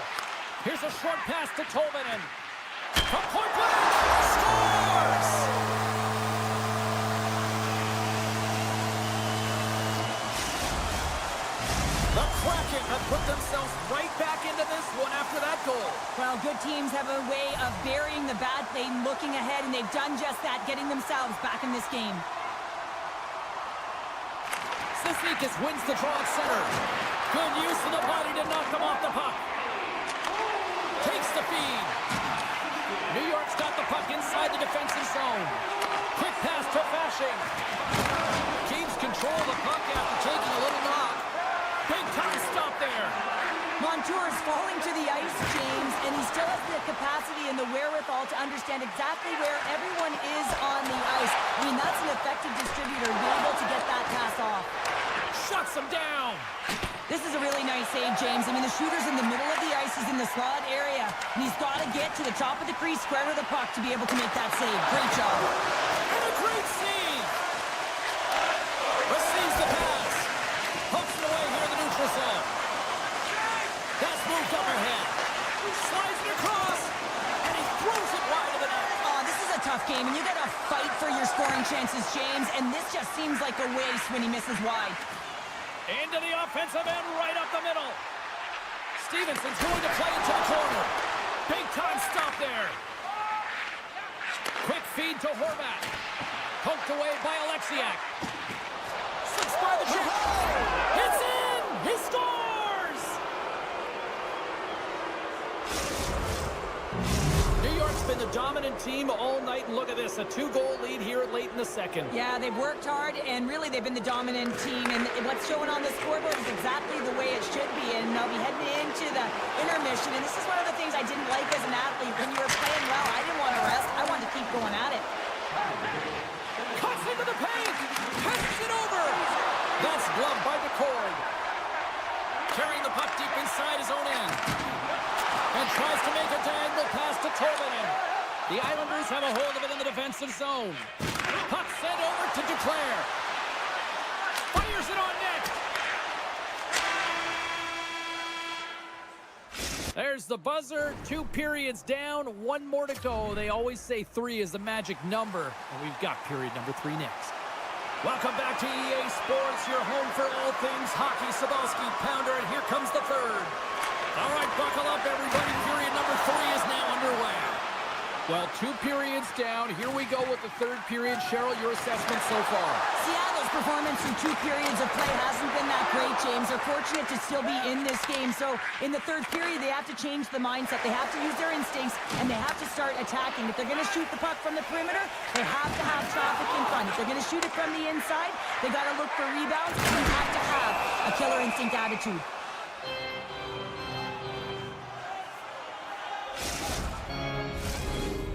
Here's a short pass to Tolvanen. From point blank, scores! The Kraken have put themselves right back into this one after that goal. Well, good teams have a way of burying the bad play, looking ahead, and they've done just that, getting themselves back in this game. Sisnikas wins the draw at center. Good use of the body to knock them off the puck. Takes the feed. New York's got the puck inside the defensive zone. Quick pass to Fasching. Keeps control of the puck after taking a little knock. Big time stop there. Montour is falling to the ice, James, and he still has the capacity and the wherewithal to understand exactly where everyone is on the ice. I mean, that's an effective distributor, be able to get that pass off. Shuts him down. This is a really nice save, James. I mean, the shooter's in the middle of the ice. He's in the slot area, and he's got to get to the top of the crease, square to the puck to be able to make that save. Great job. And a great save. just seems like a waste when he misses wide. Into the offensive end, right up the middle. Stevenson's going to play into the corner. Big time stop there. Quick feed to Horvat. Poked away by Alexiak. Slips by the chip. It's in! He scores! New York's been the dominant team all night, and look at this, a 2-goal lead here late in the second. Yeah, they've worked hard, and really they've been the dominant team, and what's showing on the scoreboard is exactly the way it should be, and they'll be heading into the intermission, and this is one of the things I didn't like as an athlete. When you were playing well, I didn't want to rest. I wanted to keep going at it. Cuts into the paint! Passes it over! That's gloved by McCord. Carrying the puck deep inside his own end. And tries to make a diagonal pass to Tolvanen. The Islanders have a hold of it in the defensive zone. Puck sent over to Duclair. Fires it on net. There's the buzzer. 2 periods down, 1 more to go. They always say 3 is the magic number, and we've got period number 3 next. Welcome back to EA Sports, your home for all things hockey. Sabalski, Pounder, and here comes the third. All right, buckle up, everybody. Period number 3 is now underway. Well, 2 periods down. Here we go with the third period. Cheryl, your assessment so far? Seattle's performance through 2 periods of play hasn't been that great, James. They're fortunate to still be in this game. So in the third period, they have to change the mindset. They have to use their instincts, and they have to start attacking. If they're going to shoot the puck from the perimeter, they have to have traffic in front. If they're going to shoot it from the inside, they got to look for rebounds, and they have to have a killer instinct attitude.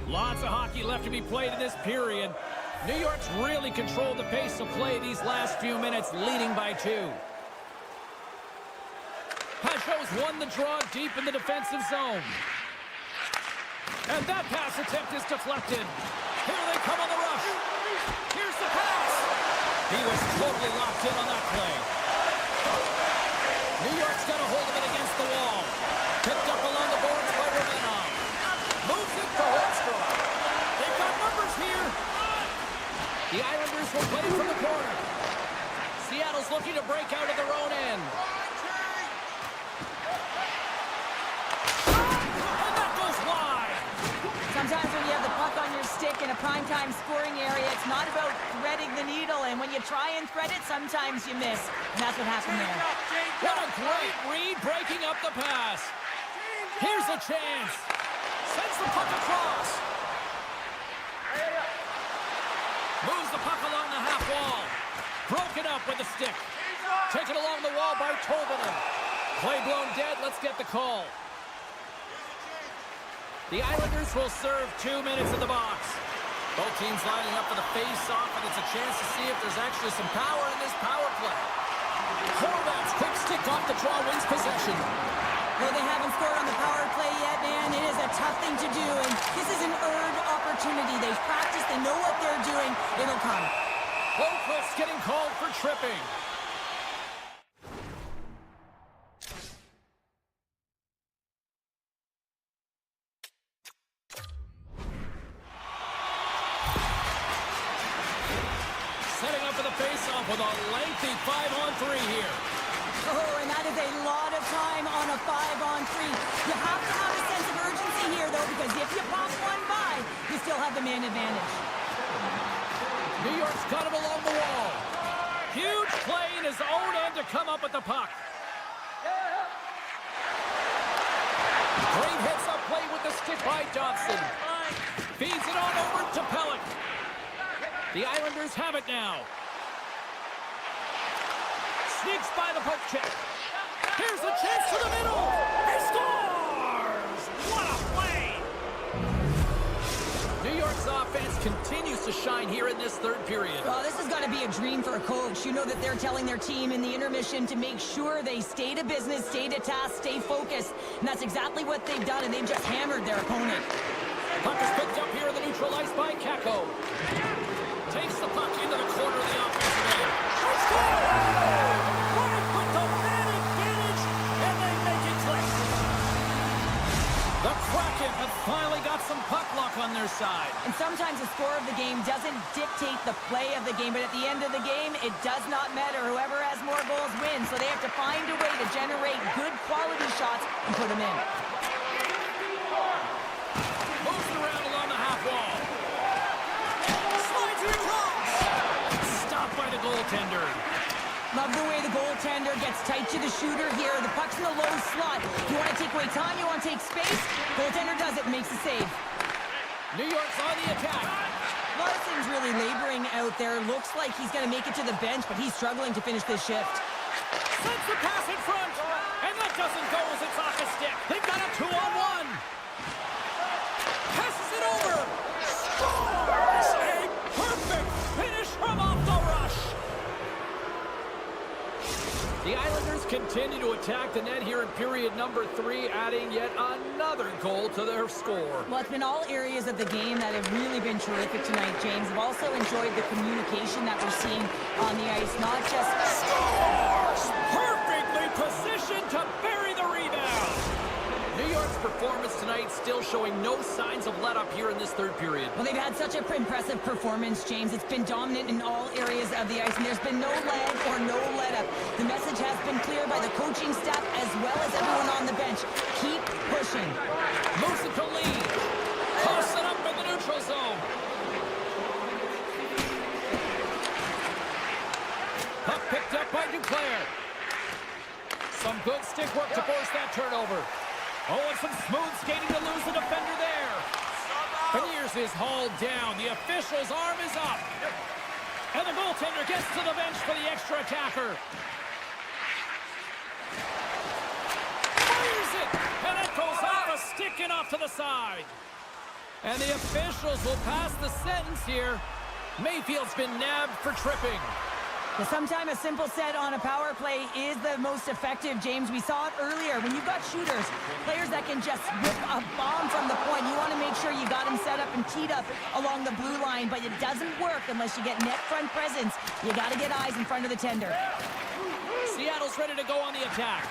Lots of hockey left to be played in this period. New York's really controlled the pace of play these last few minutes, leading by 2. Pajot's won the draw deep in the defensive zone. And that pass attempt is deflected. Here they come on the rush. Here's the pass. He was totally locked in on that play. New York's got a hold of it against the wall. Picked up along the boards by Romanov. Moves it to Holmstrom. They've got numbers here. The Islanders will play from the corner. Seattle's looking to break out of their own end. And that goes wide. Sometimes when you have the puck on your stick in a primetime scoring area, it's not about threading the needle, and when you try and thread it, sometimes you miss. And that's what happened there. What a great read, breaking up the pass. Here's a chance. Sends the puck across. Moves the puck along the half wall. Broken up with the stick. Taken along the wall by Tolvanen. Play blown dead. Let's get the call. The Islanders will serve 2 minutes in the box. Both teams lining up for the face-off, and it's a chance to see if there's actually some power in this power play. Horvat's quick stick off the draw wins possession. Well, they haven't scored on the power play yet, man. It is a tough thing to do, and this is an earned opportunity. They've practiced. They know what they're doing. It'll come. Holmquist getting called for tripping. Setting up for the face-off with a lengthy 5-on-3 here. Oh, and that is a lot of time on a 5-on-3. You have to have a sense of urgency here, though, because if you pop one by, you still have the man advantage. New York's got him along the wall. Huge play in his own end to come up with the puck. Great heads-up play with the stick by Dobson. Feeds it on over to Pellick. The Islanders have it now. Sneaks by the poke check. Here's a chance to the middle. He scores! What a play! New York's offense continues to shine here in this third period. Well, this has got to be a dream for a coach. You know that they're telling their team in the intermission to make sure they stay to business, stay to task, stay focused. And that's exactly what they've done, and they've just hammered their opponent. Puck is picked up here in the neutral ice by Kakko. Takes the puck into the corner of the offensive end. With the man advantage, and they make it click. The Kraken have finally got some puck luck on their their side. And sometimes the score of the game doesn't dictate the play of the game, but at the end of the game, it does not matter. Whoever has more goals wins, so they have to find a way to generate good quality shots and put them in. Moves around along the half wall. Slides it across. Stopped by the goaltender. Love the way the goaltender gets tight to the shooter here. The puck's in the low slot. You want to take away time, you want to take space. Goaltender does it, makes the save. New York's on the attack. Larson's really laboring out there. Looks like he's going to make it to the bench, but he's struggling to finish this shift. Sends the pass in front. And that doesn't go as it's off the stick. They've got a 2-on-1. Passes it over. Scores! A perfect finish from off the rush. The Islanders continue to attack the net here in period number 3, adding yet another goal to their score. Well, it's been all areas of the game that have really been terrific tonight, James. I've also enjoyed the communication that we're seeing on the ice, not just... Scores! Perfectly positioned to bury the rebound. New York's performance tonight still showing no signs of let-up here in this third period. Well, they've had such an impressive performance, James. It's been dominant in all areas of the ice, and there's been no lag or no let-up. The message has been clear by the coaching staff as well as everyone on the bench. Keep pushing. Moves it to lead. Toss it up in the neutral zone. Puck picked up by Duclair. Some good stick work to force that turnover. Oh, and some smooth skating to lose the defender there. Beniers is hauled down. The official's arm is up. And the goaltender gets to the bench for the extra attacker. Fires it. And it goes off a stick and off to the side. And the officials will pass the sentence here. Mayfield's been nabbed for tripping. Well, sometimes a simple set on a power play is the most effective, James. We saw it earlier. When you've got shooters, players that can just rip a bomb from the point, you want to make sure you got them set up and teed up along the blue line, but it doesn't work unless you get net front presence. You got to get eyes in front of the tender. Seattle's ready to go on the attack.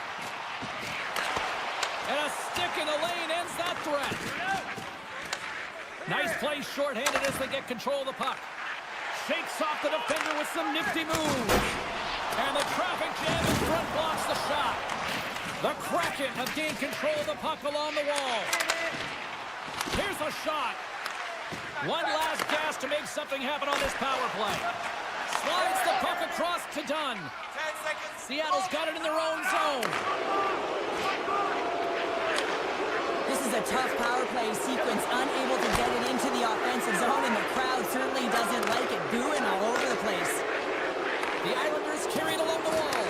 And a stick in the lane ends that threat. Nice play shorthanded as they get control of the puck. Shakes off the defender with some nifty moves. And the traffic jam in front blocks the shot. The Kraken have gained control of the puck along the wall. Here's a shot. One last gas to make something happen on this power play. Slides the puck across to Dunn. Seattle's got it in their own zone. This is a tough power play sequence, unable to get it into the offensive zone, and the crowd certainly doesn't like it, booing all over the place. The Islanders carried along the wall.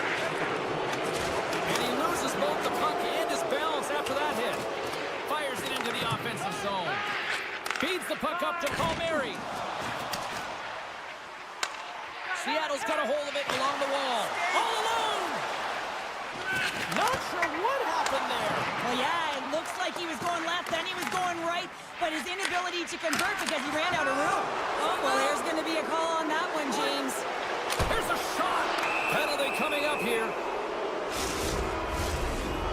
And he loses both the puck and his balance after that hit. Fires it into the offensive zone. Feeds the puck up to Palmieri. Seattle's got a hold of it along the wall. All alone! Not sure what happened there. Well, yeah, it looks like he was going left, then he was going right, but his inability to convert because he ran out of room. Oh, well, there's going to be a call on that one, James. Here's a shot. Penalty coming up here.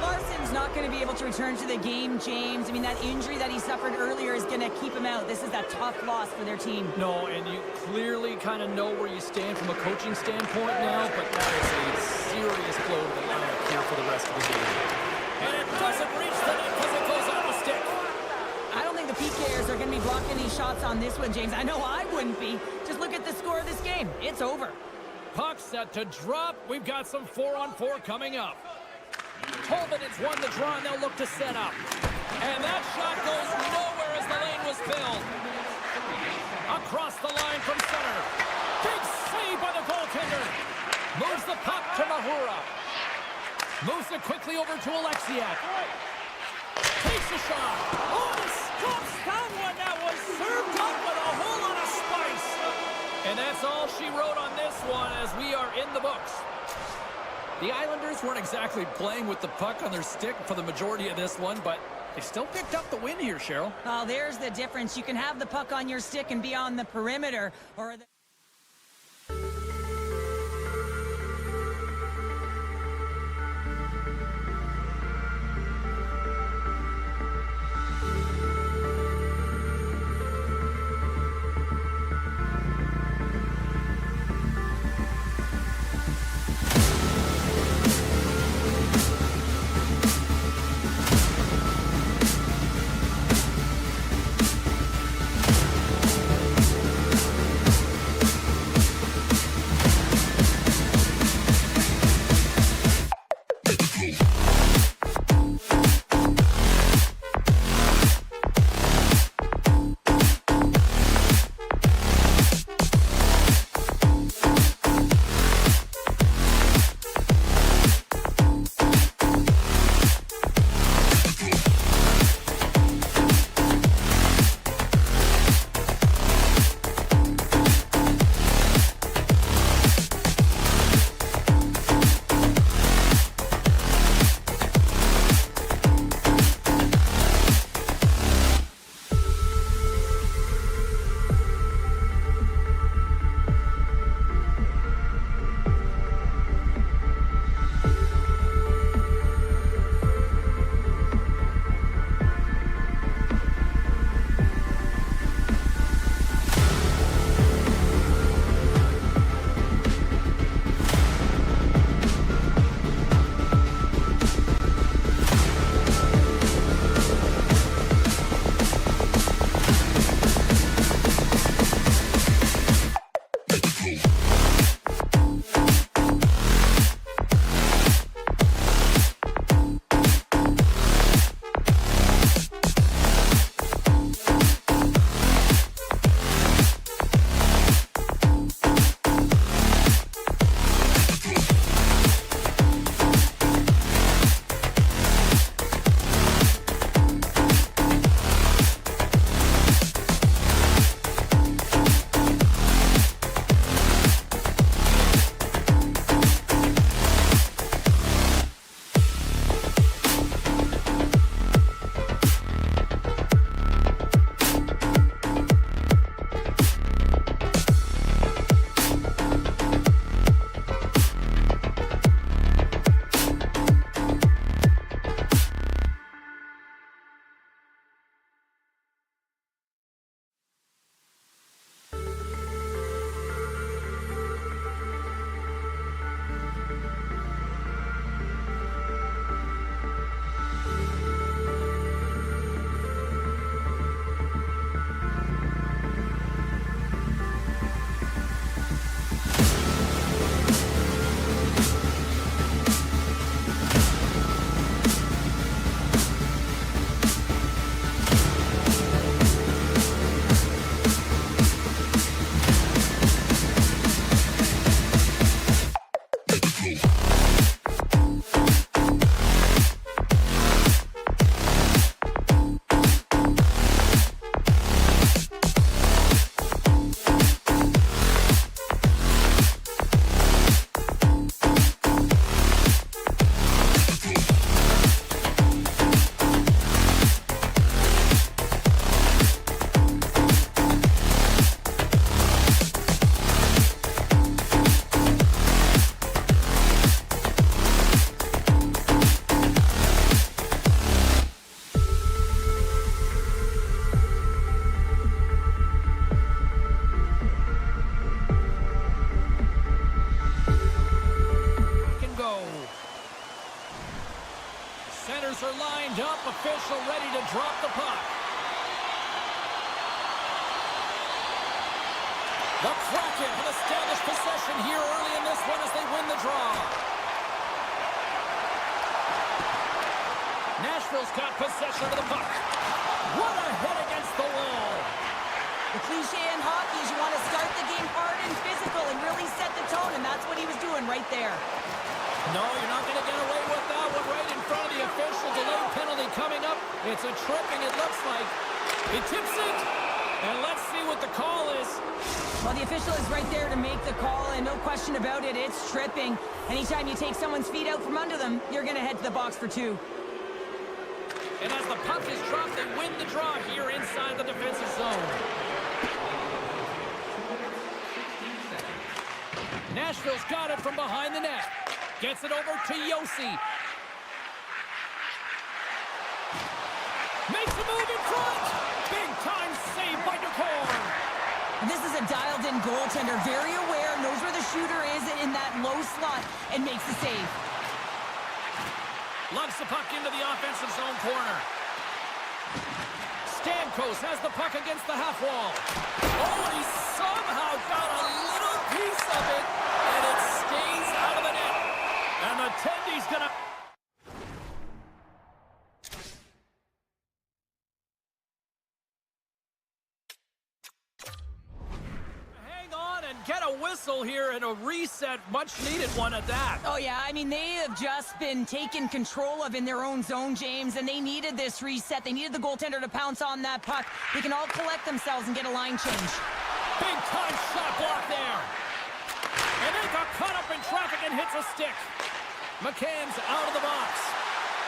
Larson's not going to be able to return to the game, James. I mean, that injury that he suffered earlier is going to keep him out. This is a tough loss for their team. No, and you clearly kind of know where you stand from a coaching standpoint now, but that is a serious blow to the lineup here for the rest of the game. And it doesn't reach the net because it goes off the stick. I don't think the PKers are going to be blocking any shots on this one, James. I know I wouldn't be. Just look at the score of this game. It's over. Puck set to drop. We've got some 4-on-4 coming up. Tobin has won the draw, and they'll look to set up. And that shot goes nowhere as the lane was filled. Across the line from center. Big save by the goaltender. Moves the puck to Mahura. Moves it quickly over to Alexiak. Takes a shot. Oh, and stops that one. That was served up with a whole lot of spice. And that's all she wrote on this one as we are in the books. The Islanders weren't exactly playing with the puck on their stick for the majority of this one, but they still picked up the win here, Cheryl. Well, there's the difference. You can have the puck on your stick and be on the perimeter, or the Lined up, official ready to drop the puck. The Kraken have established possession here early in this one as they win the draw. Nashville's got possession of the puck. What a hit against the wall. The cliche in hockey is you want to start the game hard and physical and really set the tone, and that's what he was doing right there. No, you're not going to get away with that one right in front of the official. Delayed penalty coming up. It's a tripping, it looks like. He tips it, and let's see what the call is. Well, the official is right there to make the call, and no question about it, it's tripping. Anytime you take someone's feet out from under them, you're going to head to the box for 2. And as the puck is dropped, they win the draw here inside the defensive zone. Nashville's got it from behind the net. Gets it over to Yossi. Makes a move in front. Big time save by Ducor. This is a dialed-in goaltender, very aware, knows where the shooter is in that low slot, and makes the save. Lugs the puck into the offensive zone corner. Stamkos has the puck against the half wall. Oh, he somehow got a little piece of it, and it stays out of the net. And the Tendy's gonna... hang on and get a whistle here and a reset, much needed one at that. Oh, yeah, I mean, they have just been taken control of in their own zone, James, and they needed this reset. They needed the goaltender to pounce on that puck. They can all collect themselves and get a line change. Big time shot block there. And they got caught up in traffic and hits a stick. McCann's out of the box.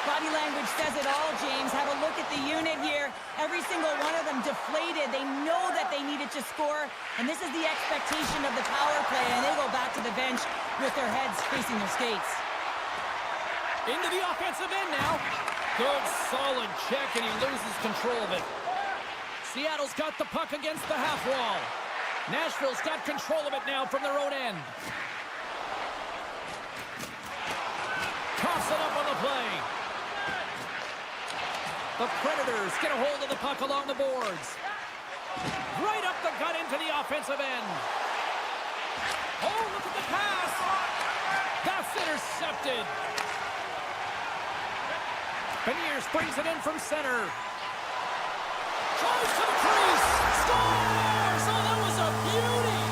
Body language says it all, James. Have a look at the unit here. Every single one of them deflated. They know that they needed to score, and this is the expectation of the power play, and they go back to the bench with their heads facing their skates. Into the offensive end now. Good, solid check, and he loses control of it. Seattle's got the puck against the half wall. Nashville's got control of it now from their own end. Toss it up on the play. The Predators get a hold of the puck along the boards. Right up the gut into the offensive end. Oh, look at the pass. That's intercepted. Beniers brings it in from center. Drives to the crease. Scores! Oh, that was a beauty.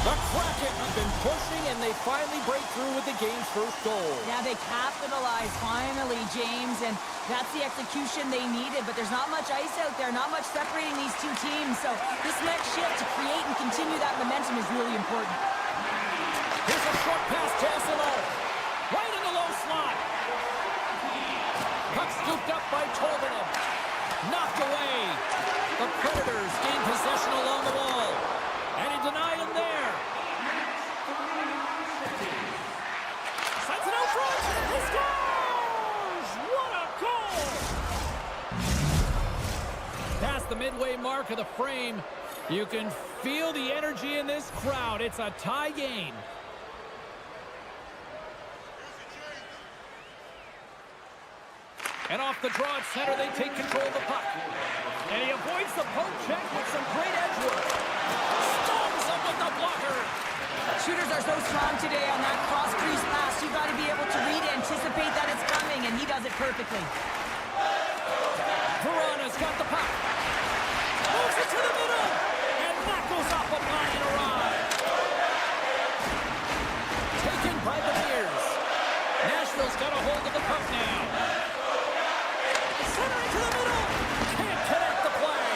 The Kraken have been pushing, and they finally break through with the game's first goal. Yeah, they capitalized finally, James, and that's the execution they needed, but there's not much ice out there, not much separating these two teams, so this next shift to create and continue that momentum is really important. Here's a short pass to SLO. Right in the low slot. Puck scooped up by Tolvanen. Knocked away. The Predators gain possession along the wall. And he denied him there. Sends it out front. He scores! What a goal! Past the midway mark of the frame, you can feel the energy in this crowd. It's a tie game. And off the draw at center, they take control of the puck. And he avoids the poke check with some great edge work. Stones him with the blocker. Shooters are so strong today on that cross-crease pass. You've got to be able to read, anticipate that it's coming, and he does it perfectly. Verana's got the puck. Moves it to the middle. And that goes off a line and arrive. Taken by the Bears. Nashville's got a hold of the puck now. Center into the middle. Can't connect the play.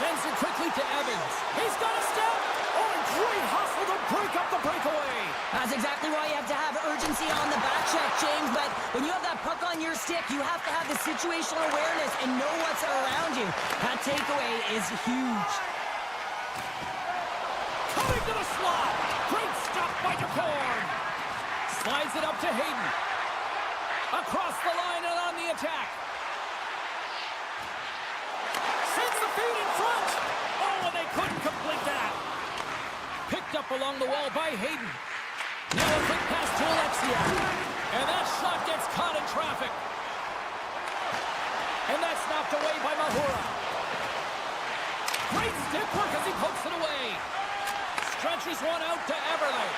Sends it quickly to Evans. He's got a step. Oh, and great hustle to break up the breakaway. That's exactly why you have to have urgency on the back check, James, but when you have that puck on your stick, you have to have the situational awareness and know what's around you. That takeaway is huge. Coming to the slot. Great stop by Ducor. Slides it up to Hayden. Across the line and on the attack. Sends the feed in front. Oh, and they couldn't complete that. Picked up along the wall by Hayden. Now a quick pass to to Alexia. And that shot gets caught in traffic. And that's knocked away by Mahura. Great stick work as he pokes it away. Stretches one out to Everly.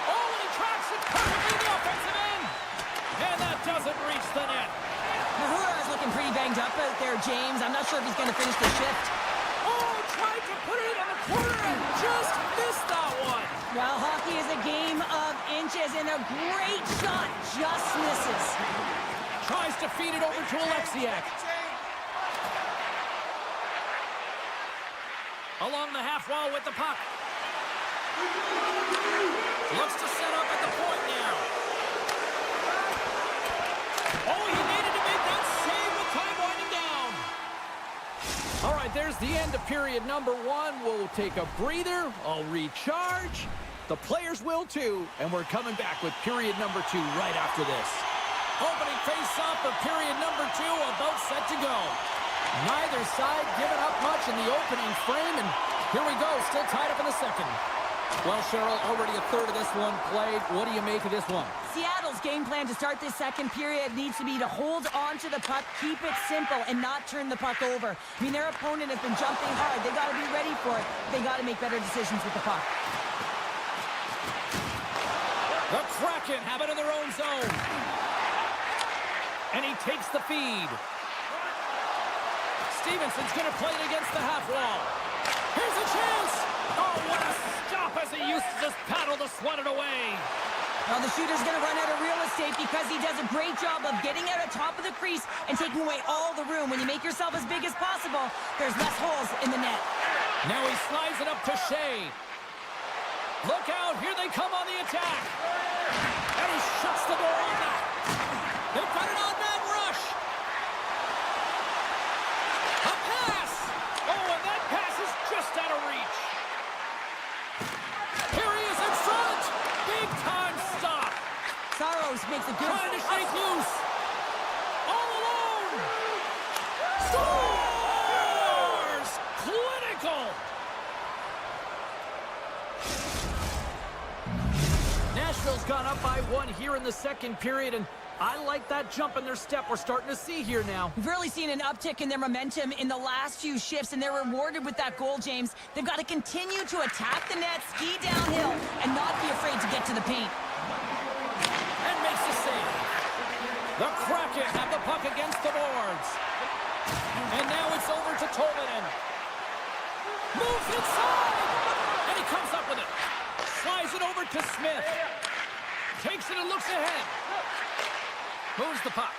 Oh, and he tracks it perfectly in the offensive end. And that doesn't reach the net. Mahura is looking pretty banged up out there, James. I'm not sure if he's going to finish the shift. Oh, tried to put it in the corner and just missed that one. Well, hockey is a game of inches, and a great shot just misses. Tries to feed it over to Alexiak. Along the half wall with the puck. Looks to set up at the point now. Oh, he needed to make that save with time winding down. All right, there's the end of period number 1. We'll take a breather. I'll recharge. The players will too. And we're coming back with period number 2 right after this. Opening face-off for period number 2, about set to go. Neither side giving up much in the opening frame, and here we go, still tied up in the second. Well, Cheryl, already a third of this one played. What do you make of this one? Seattle's game plan to start this second period needs to be to hold on to the puck, keep it simple, and not turn the puck over. I mean, their opponent has been jumping hard. They got to be ready for it. They got to make better decisions with the puck. The Kraken have it in their own zone. And he takes the feed. Stevenson's going to play it against the half wall. Here's a chance. Oh, what a stop as he used to just paddle to swat it away. Well, the shooter's going to run out of real estate because he does a great job of getting out on top of the crease and taking away all the room. When you make yourself as big as possible, there's less holes in the net. Now he slides it up to Shea. Look out, here they come on the attack. And he shuts the door on that. They've got an on-man rush. A pass. Oh, and that pass is just out of reach. Here he is in front. Big time stop. Saros makes a good... Trying to shake loose. All alone. Scores! Clinical. Nashville's gone up by 1 here in the second period, and I like that jump in their step we're starting to see here now. We've really seen an uptick in their momentum in the last few shifts, and they're rewarded with that goal, James. They've got to continue to attack the net, ski downhill, and not be afraid to get to the paint. And makes the save. The Kraken have the puck against the boards. And now it's over to Tolvanen. Moves inside. And he comes up with it. Slides it over to Smith. Takes it and looks ahead. Moves the puck.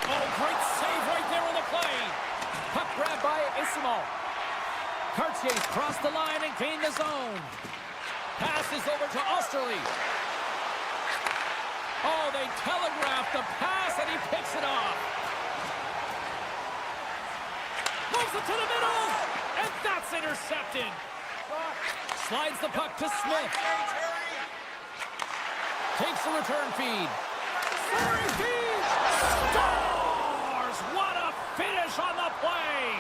Oh, great save right there on the play. Puck grabbed by Isimo. Cartier's crossed the line and gained the zone. Passes over to Osterley. Oh, they telegraphed the pass and he picks it off. Moves it to the middle. And that's intercepted. Slides the puck to Smith. Takes the return feed. Flurry feed! Scores! What a finish on the play!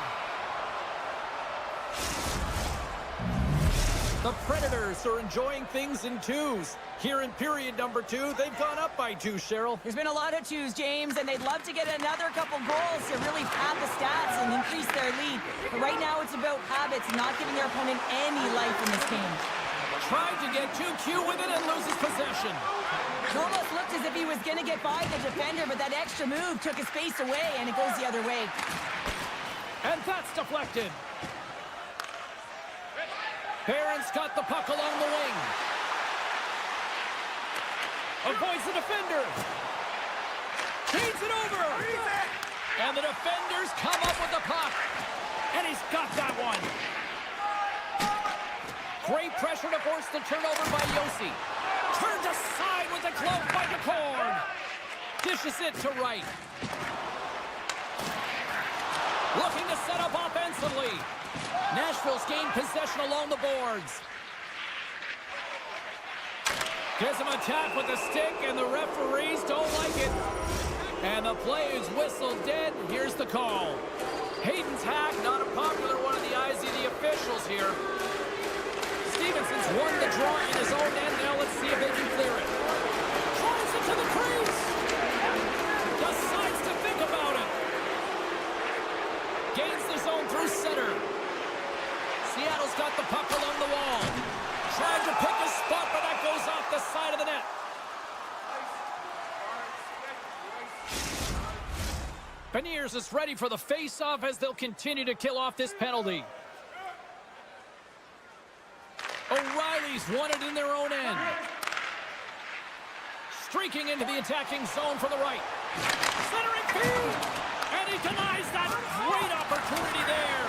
The Predators are enjoying things in twos. Here in period number 2, they've gone up by 2, Cheryl. There's been a lot of twos, James, and they'd love to get another couple goals to really pad the stats and increase their lead. But right now it's about habits, not giving their opponent any life in this game. Tried to get 2Q with it and loses possession. It almost looked as if he was going to get by the defender, but that extra move took his space away, and it goes the other way. And that's deflected. Barron's got the puck along the wing. Avoids the defender. Feeds it over. And the defenders come up with the puck. And he's got that one. Great pressure to force the turnover by Yossi. Turns aside with the glove by DeCorn. Dishes it to right. Looking to set up offensively. Nashville's gained possession along the boards. Gives him a tap with the stick, and the referees don't like it. And the play is whistled dead. Here's the call. Hayden's hack, not a popular one in the eyes of the officials here. Stevenson's won the draw in his own end. Now let's see if they can clear it. to the crease. Decides to think about it. Gains the zone through center. Seattle's got the puck along the wall. Trying to pick a spot, but that goes off the side of the net. Beniers is ready for the face-off as they'll continue to kill off this penalty. O'Reilly's won it in their own end. Streaking into the attacking zone from the right. Centering feed! And he denies that great opportunity there.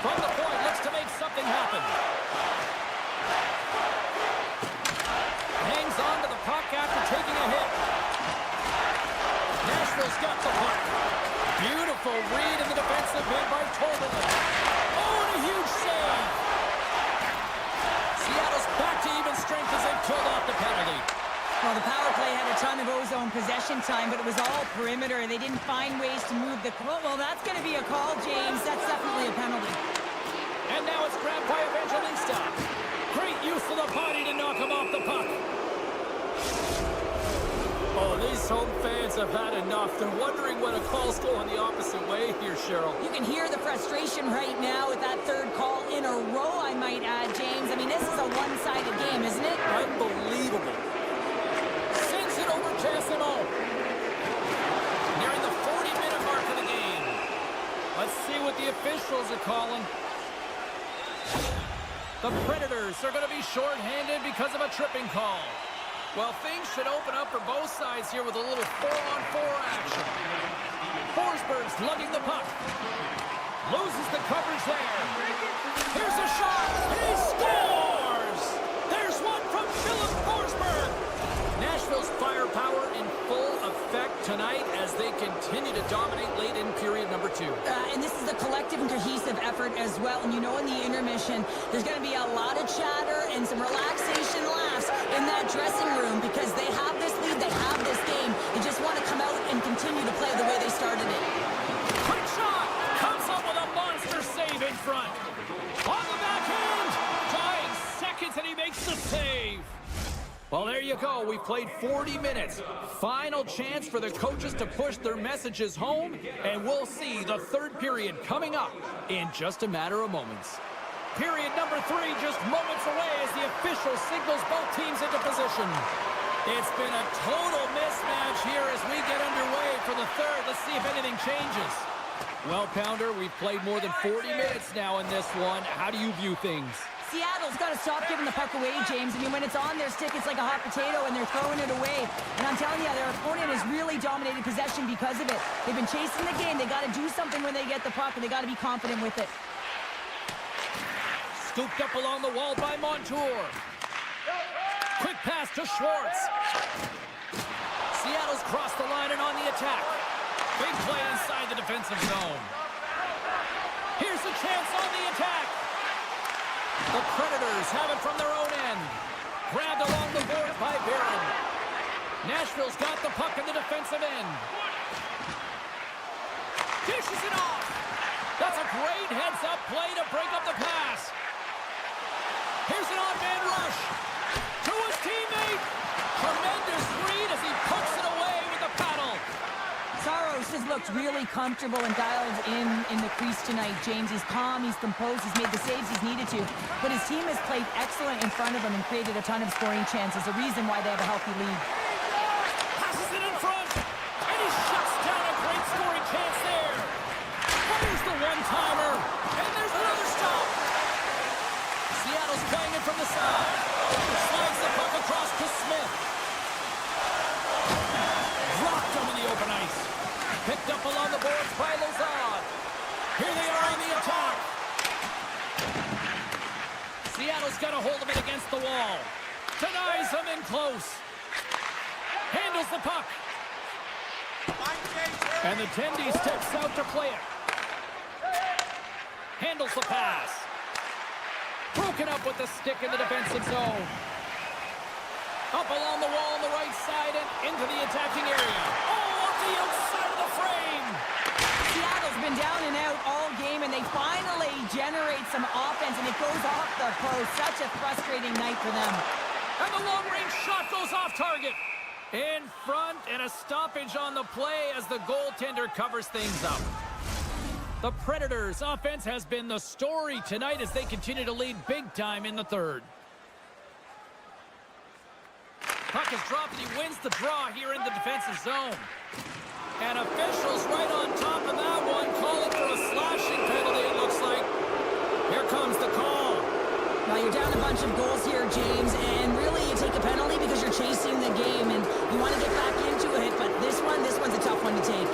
From the point, looks to make something happen. Hangs on to the puck after taking a hit. Nashville's got the puck. Beautiful read in the defensive end by Tolman. Oh, and a huge save. Seattle's back to even strength as they've killed off the penalty. Well, the power play had a ton of ozone possession time, but it was all perimeter, and they didn't find ways to move the... Well, that's going to be a call, James. That's definitely a penalty. And now it's grabbed by Evangelista. Great use of the body to knock him off the puck. Oh, these home fans have had enough. They're wondering when a call's going the opposite way here, Cheryl. You can hear the frustration right now with that third call in a row, I might add, James. I mean, this is a one-sided game, isn't it? Unbelievable. Sends it over to SMO. Nearing the 40-minute mark of the game. Let's see what the officials are calling. The Predators are going to be shorthanded because of a tripping call. Well, things should open up for both sides here with a little 4-on-4 action. Forsberg's lugging the puck. Loses the coverage there. Here's a shot. He scores! There's one from Philip Forsberg. Nashville's firepower in full effect tonight as they continue to dominate late in period number 2. And this is a collective and cohesive effort as well. And you know, in the intermission, there's going to be a lot of chatter and some relaxation laughs in that dressing room because they have this lead, they have this game. They just want to come out and continue to play the way they started it. Quick shot! Comes up with a monster save in front. On the backhand! Dying seconds and he makes the save. Well, there you go. We played 40 minutes. Final chance for the coaches to push their messages home, and we'll see the third period coming up in just a matter of moments. Period number 3 just moments away as the official signals both teams into position. It's been a total mismatch here as we get underway for the third. Let's see if anything changes. Well, Pounder, we've played more than 40 minutes now in this one. How do you view things? Seattle's got to stop giving the puck away, James. I mean, when it's on their stick, it's like a hot potato, and they're throwing it away. And I'm telling you, their opponent has really dominated possession because of it. They've been chasing the game. They got to do something when they get the puck, and they got to be confident with it. Scooped up along the wall by Montour. Quick pass to Schwartz. Seattle's crossed the line and on the attack. Big play inside the defensive zone. Here's a chance on the attack. The Predators have it from their own end. Grabbed along the board by Barron. Nashville's got the puck in the defensive end. Dishes it off. That's a great heads-up play to break up the pass. Here's an odd-man rush. To his teammate. Tremendous read as he puts it away with the paddle. Saros has looked really comfortable and dialed in the crease tonight, James. He's calm, he's composed, he's made the saves he's needed to. But his team has played excellent in front of him and created a ton of scoring chances, a reason why they have a healthy lead. Passes it in front, and he shuts down a great scoring chance there. Fires the one-timer, and there's another stop. Seattle's playing it from the side. Slides the puck across to Smith. Rocked him in the open ice. Picked up along the boards by Lazard. Here they are on the attack. Seattle's got a hold of it against the wall. Denies him in close. Handles the puck. And the Tendy steps out to play it. Handles the pass. Broken up with the stick in the defensive zone. Up along the wall on the right side and into the attacking area. Oh, off the outside of the frame. Seattle's been down and out all game, and they finally generate some offense, and it goes off the post. Such a frustrating night for them. And the long-range shot goes off target. In front, and a stoppage on the play as the goaltender covers things up. The Predators' offense has been the story tonight as they continue to lead big time in the third. Puck is dropped, and he wins the draw here in the defensive zone. And officials right on top of that one, calling for a slashing penalty, it looks like. Here comes the call. Now you're down a bunch of goals here, James, and really you take a penalty because you're chasing the game and you want to get back into it, but this one's a tough one to take.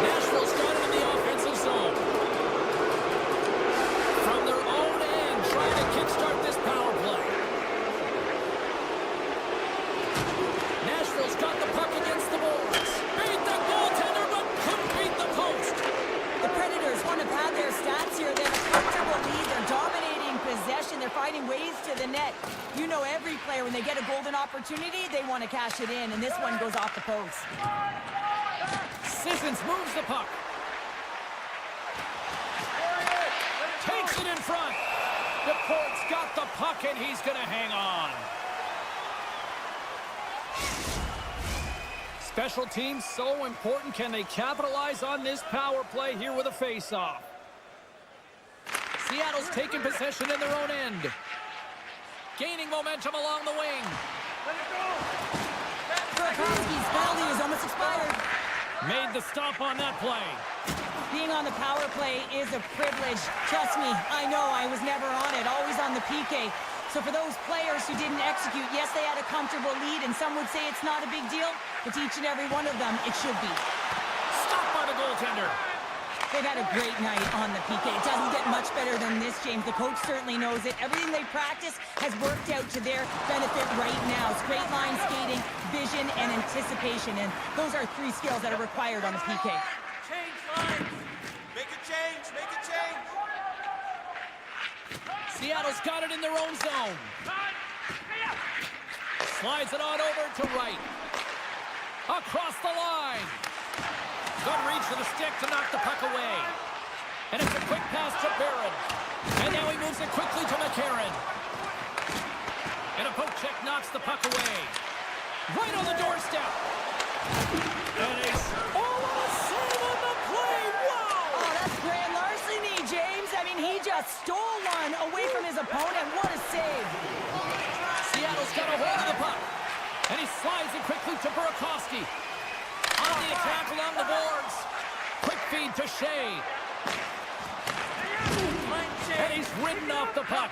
Nashville's got it in the offensive zone. From their own end, trying to kickstart this power play. Nashville's got the puck against the boards. Beat the goaltender, but couldn't beat the post. The Predators want to pad their stats here. They have a comfortable lead. They're dominating possession. They're finding ways to the net. You know every player, when they get a golden opportunity, they want to cash it in, and this one goes off the post. Sissons moves the puck. Takes it in front. DePort's got the puck, and he's going to hang on. Special teams so important. Can they capitalize on this power play here with a face-off? Seattle's taking possession in their own end. Gaining momentum along the wing. Burakovsky's penalty is almost expired. Made the stop on that play. Being on the power play is a privilege. Trust me, I know I was never on it, always on the PK. So for those players who didn't execute, yes, they had a comfortable lead, and some would say it's not a big deal, but to each and every one of them, it should be. Stopped by the goaltender. They've had a great night on the PK. It doesn't get much better than this, James. The coach certainly knows it. Everything they practice has worked out to their benefit right now. Straight line skating, vision, and anticipation, and those are three skills that are required on the PK. Change lines. Make a change. Make a change. Seattle's got it in their own zone. Slides it on over to right. Across the line. Good reach for the stick to knock the puck away. And it's a quick pass to Barron. And now he moves it quickly to McCarron. And a poke check knocks the puck away. Right on the doorstep. And what a save on the play. Wow! Oh, that's grand larceny, James. I mean, he just stole one away from his opponent. What a save. Seattle's got a hold of the puck. And he slides it quickly to Burakovsky. On the attack along the boards. Quick feed to Shea. And he's ridden off the puck.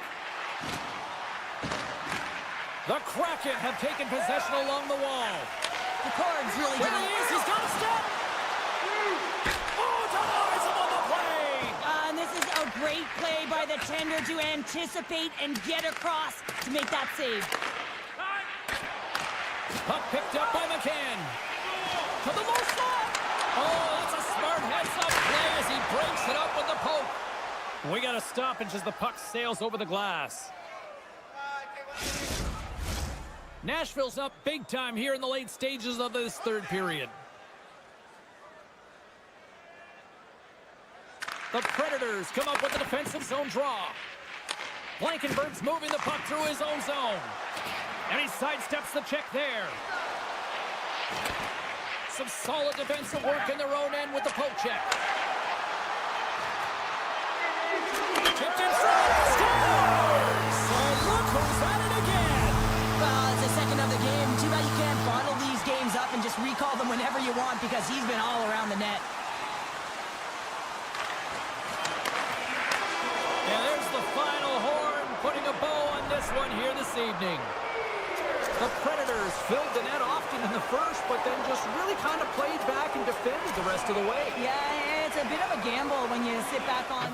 The Kraken have taken possession along the wall. The Cards really There he is. He's got a step. Oh, denies him on the play. And this is a great play by the tender to anticipate and get across to make that save. Puck picked up by McCann. To the low slot. Oh, that's a smart heads-up play as he breaks it up with the poke. We got a stoppage as the puck sails over the glass. Nashville's up big time here in the late stages of this third period. The Predators come up with a defensive zone draw. Blankenberg's moving the puck through his own zone. And he sidesteps the check there. Some solid defensive work in their own end with the poke check. Tipped in front. Scores! And look who's at it again. Well, it's the second of the game. Too bad you can't bottle these games up and just recall them whenever you want because he's been all around the net. And there's the final horn, putting a bow on this one here this evening. The Predators filled the net often in the first, but then just really kind of played back and defended the rest of the way. Yeah, it's a bit of a gamble when you sit back on...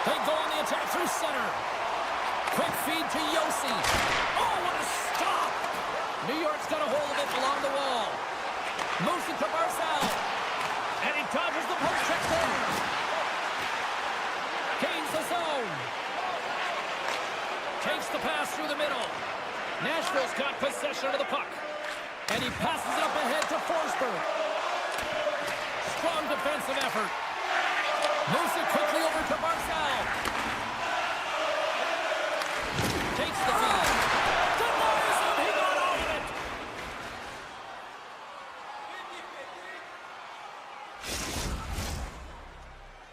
They go on the attack through center. Quick feed to Yossi. Oh, what a stop! New York's got a hold of it along the wall. Moves it to Barzal. And he dodges the post check there. Gains the zone. Takes the pass through the middle. Nashville's got possession of the puck. And he passes it up ahead to Forsberg. Strong defensive effort. Moves it quickly over to Barzal. Takes the feed. Denies him. He got out of it.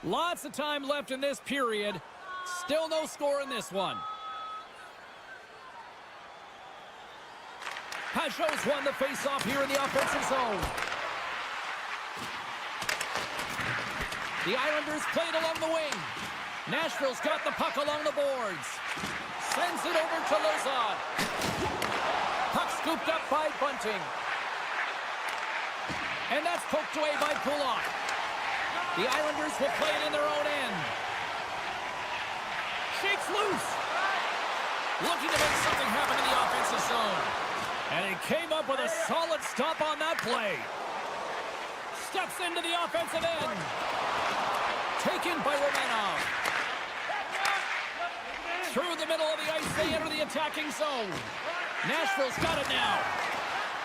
Lots of time left in this period. Still no score in this one. Pajot's won the face-off here in the offensive zone. The Islanders played along the wing. Nashville's got the puck along the boards. Sends it over to Lozon. Puck scooped up by Bunting. And that's poked away by Pullock. The Islanders will play it in their own end. Shakes loose. Looking to make something happen in the offensive zone. And he came up with a solid stop on that play. Steps into the offensive end. Taken by Romanov. Through the middle of the ice, they enter the attacking zone. Nashville's got it now.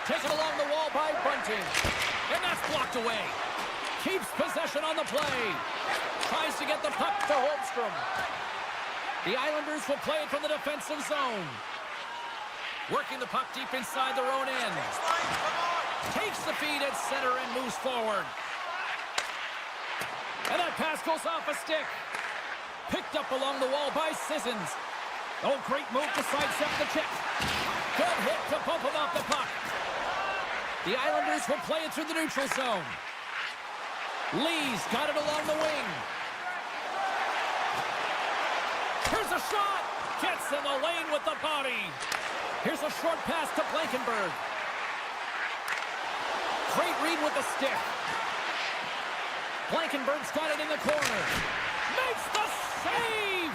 Taken along the wall by Bunting. And that's blocked away. Keeps possession on the play. Tries to get the puck to Holmstrom. The Islanders will play it from the defensive zone. Working the puck deep inside their own end. Takes the feed at center and moves forward. And that pass goes off a stick. Picked up along the wall by Sissons. Oh, great move to sidestep the check. Good hit to bump him off the puck. The Islanders will play it through the neutral zone. Lee's got it along the wing. Here's a shot. Gets in the lane with the body. Here's a short pass to Blankenberg. Great read with the stick. Blankenberg's got it in the corner. Makes the save!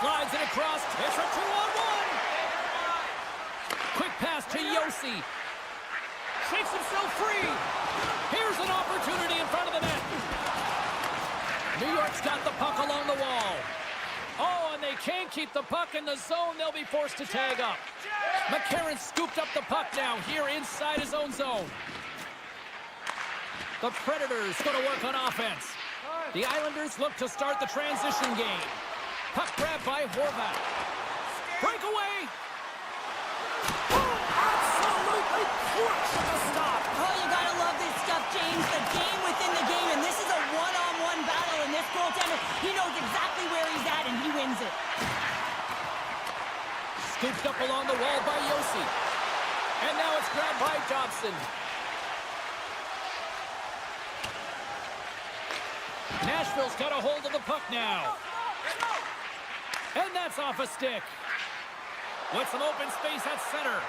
Slides it across. It's a 2-on-1. Quick pass to Yossi. Shakes himself free. Here's an opportunity in front of the net. New York's got the puck along the wall. Oh, and they can't keep the puck in the zone. They'll be forced to tag up. McCarron scooped up the puck now here inside his own zone. The Predators going to work on offense. The Islanders look to start the transition game. Puck grab by Horvat. Breakaway. Oh, absolutely crushed the stop. Oh, you gotta love this stuff, James. The game within the game, and this is a one-on-one battle, and this goaltender, he knows exactly where he's at, and he wins it. Scooped up along the wall by Yossi. And now it's grabbed by Dobson. Nashville's got a hold of the puck now. And that's off a stick. With some open space at center.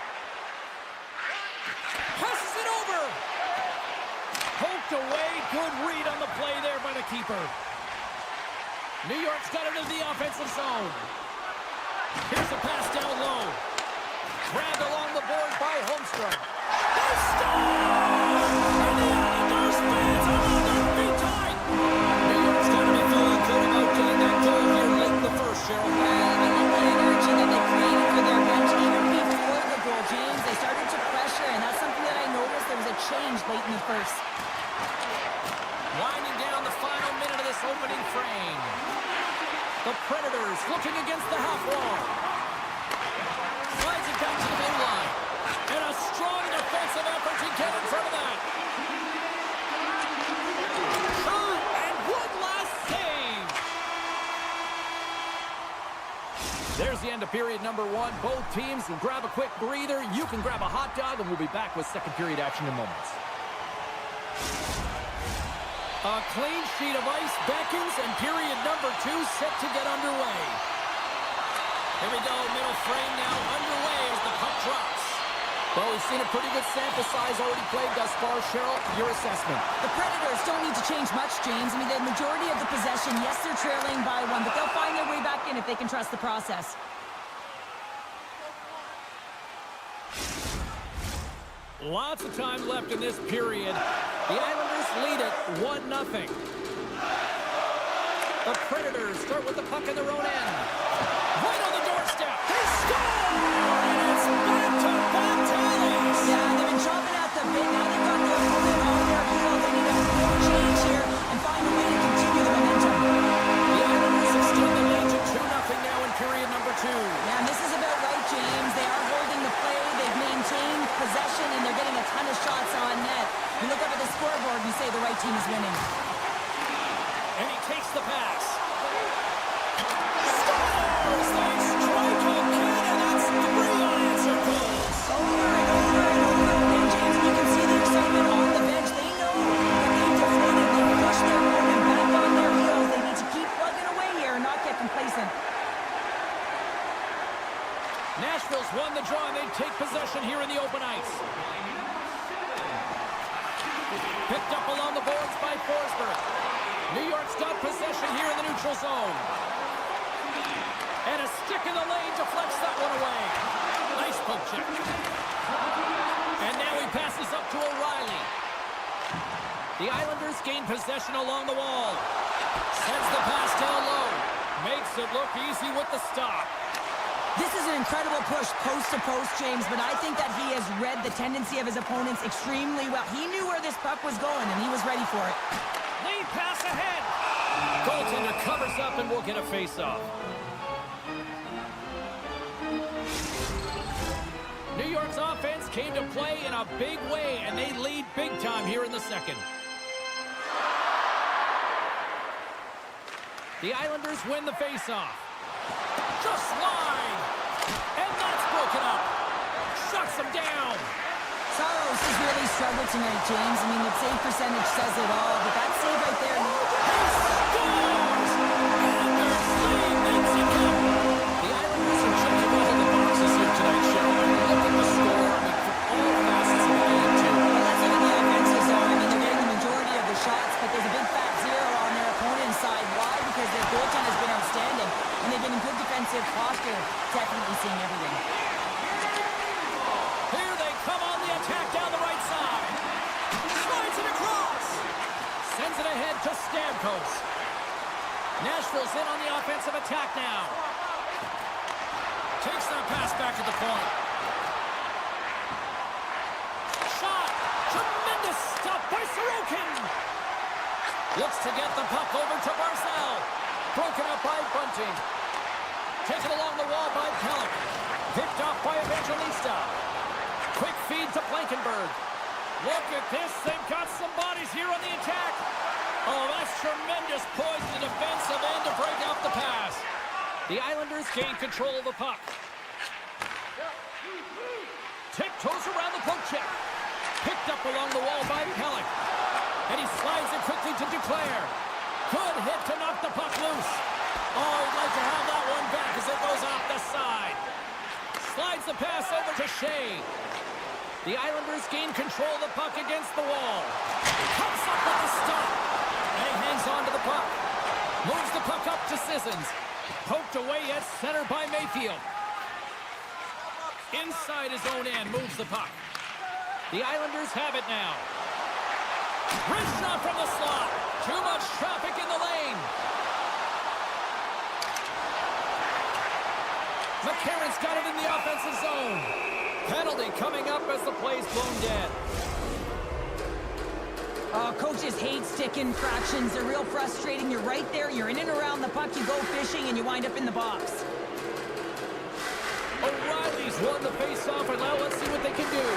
Passes it over. Poked away. Good read on the play there by the keeper. New York's got it into the offensive zone. Here's a pass down low. Grabbed along the board by Holmstrom. They stop! And the Islanders fans are on their feet tonight. New York's got to be feeling good about getting that goal here late in the first, Cheryl. And the energy that they created for their bench even before the goal, James, they started to pressure, and that's something that I noticed there was a change late in the first. Winding down the final minute of this opening frame. The Predators looking against the half wall. Slides it back to the middle line. And a strong defensive effort to get in front of that. Shot and one last save. There's the end of period number one. Both teams will grab a quick breather. You can grab a hot dog, and we'll be back with second period action in moments. A clean sheet of ice beckons, and period number two set to get underway. Here we go, middle frame now underway as the puck drops. Well, we've seen a pretty good sample size already played thus far. Cheryl, your assessment. The Predators don't need to change much, James. I mean, the majority of the possession, yes, they're trailing by one, but they'll find their way back in if they can trust the process. Lots of time left in this period. The Islanders lead it 1-0. The Predators start with the puck in their own end. Right on the doorstep. They score! And it's back to back tallies. Yeah, they've been chopping at the bit. Now they've got their opponent on their heel. They need a real change here and find a way to continue the momentum. The Islanders extend the lead to 2-0 now in period number 2. Yeah, and this is about right, James. They are holding the play. They've maintained possession, and they're getting a ton of shots on net. You look up at the scoreboard, you say the right team is winning. And he takes the pass. Scores! They strike again, and that's 3 unanswered goals. Over and over and over again, James. And you can see the excitement on the bench. They know that they've deflated. They've pushed their opponent back on their heels. They need to keep plugging away here and not get complacent. Nashville's won the draw, and they take possession here in the open ice. Picked up along the boards by Forsberg. New York's got possession here in the neutral zone. And a stick in the lane deflects that one away. Nice poke check. And now he passes up to O'Reilly. The Islanders gain possession along the wall. Sends the pass down low. Makes it look easy with the stop. This is an incredible push post to post, James, but I think that he has read the tendency of his opponents extremely well. He knew where this puck was going, and he was ready for it. Lead pass ahead. Goaltender covers up, and we'll get a face-off. New York's offense came to play in a big way, and they lead big time here in the second. The Islanders win the face-off. Just line. And that's broken up. Shuts them down. Saros has really struggled tonight, James. I mean, the save percentage says it all, but that save right there... He scores! And their lead makes it count. The Islanders are checking into the boxes here tonight, Cheryl. Look at the score. I mean, for all facets of the game, too. Well, let's look at the offensive zone. I mean, they're getting the majority of the shots, but there's a big fat zero on their opponent's side. Why? Because their goaltender has been outstanding, and they've been in good defensive posture, definitely seeing everything. Here they come on the attack down the right side. Slides it across. Sends it ahead to Stamkos. Nashville's in on the offensive attack now. Takes that pass back to the point. Shot. Tremendous stop by Sorokin. Looks to get the puck over to Barzal. Broken up by Bunting. Taken along the wall by Pellick. Picked off by Evangelista. Quick feed to Blankenberg. Look at this. They've got some bodies here on the attack. Oh, that's tremendous poise to the defensive end to break up the pass. The Islanders gain control of the puck. Tiptoes around the poke check. Picked up along the wall by Pellick. And he slides it quickly to Duclair. Good hit to knock the puck loose. Oh, he'd like to have that one back as it goes off the side. Slides the pass over to Shea. The Islanders gain control of the puck against the wall. Comes up with the stop. And he hangs on to the puck. Moves the puck up to Sissons. Poked away at center by Mayfield. Inside his own end, moves the puck. The Islanders have it now. Wrist shot from the slot. Too much traffic in the lane. McCarron's got it in the offensive zone. Penalty coming up as the play's blown dead. Coaches hate stick infractions. They're real frustrating. You're right there. You're in and around the puck. You go fishing, and you wind up in the box. O'Reilly's won the face-off, and now let's see what they can do.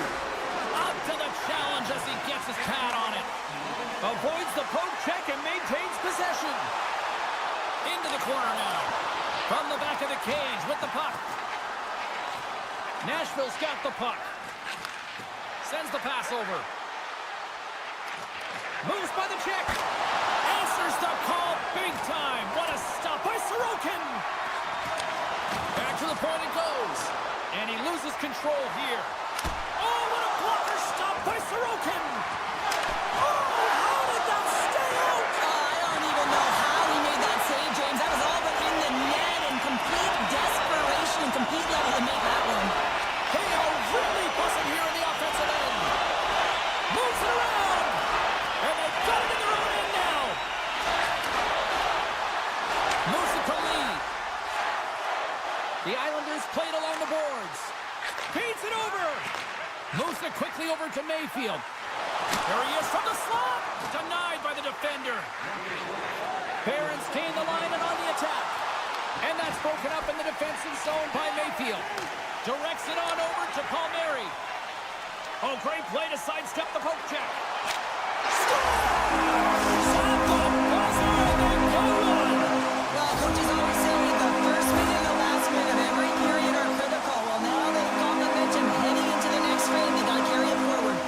Up to the challenge as he gets his pad on it. Avoids the poke check and maintains possession. Into the corner now. From the back of the cage with the puck. Nashville's got the puck. Sends the pass over. Moves by the check. Answers the call big time. What a stop by Sorokin. Back to the point it goes. And he loses control here. Oh! Sorokin. Oh, how did that stay out? I don't even know how he made that save, James. That was all but in the net and complete desperation and complete level to make that one. They are really buzzing here in the offensive end. Moves it around. And they've got it in their own end now. Moves it to Lee. The Islanders play it along the boards. Feeds it over. Moves it quickly over to Mayfield. There he is from the slot. Denied by the defender. Barons gain the line and on the attack. And that's broken up in the defensive zone by Mayfield. Directs it on over to Palmieri. Oh, great play to sidestep the poke check. Well, coaches always say the first minute and the last minute of every period are critical. Well, now they've got momentum heading into the next frame. They got to carry it forward.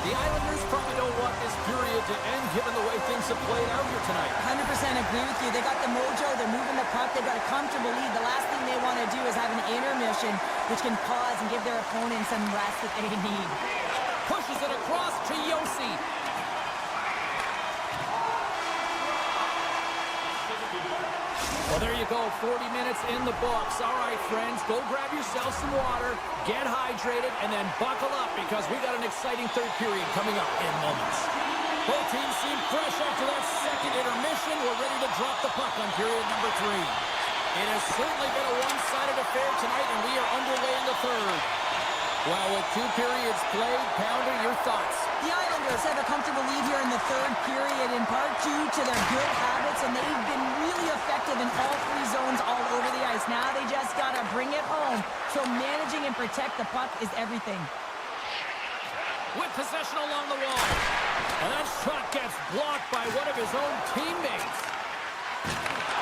The Islanders probably don't want this period to end given the way things have played out here tonight. 100% agree with you. They got the mojo. They're moving the puck. They've got a comfortable lead. The last thing they want to do is have an intermission, which can pause and give their opponent some rest that they need. Pushes it across to Yossi. Well, there you go. 40 minutes in the books. All right, friends, go grab yourself some water, get hydrated, and then buckle up because we got an exciting third period coming up in moments. Both teams seem fresh after that second intermission. We're ready to drop the puck on period number 3. It has certainly been a one-sided affair tonight, and we are underway in the third. Well, with 2 periods played, Pounder, your thoughts? The Islanders have a comfortable lead here in the third period, in part due to their good habits, and they've been really effective in all 3 zones all over the ice. Now they just got to bring it home, so managing and protect the puck is everything. With possession along the wall. And that shot gets blocked by one of his own teammates.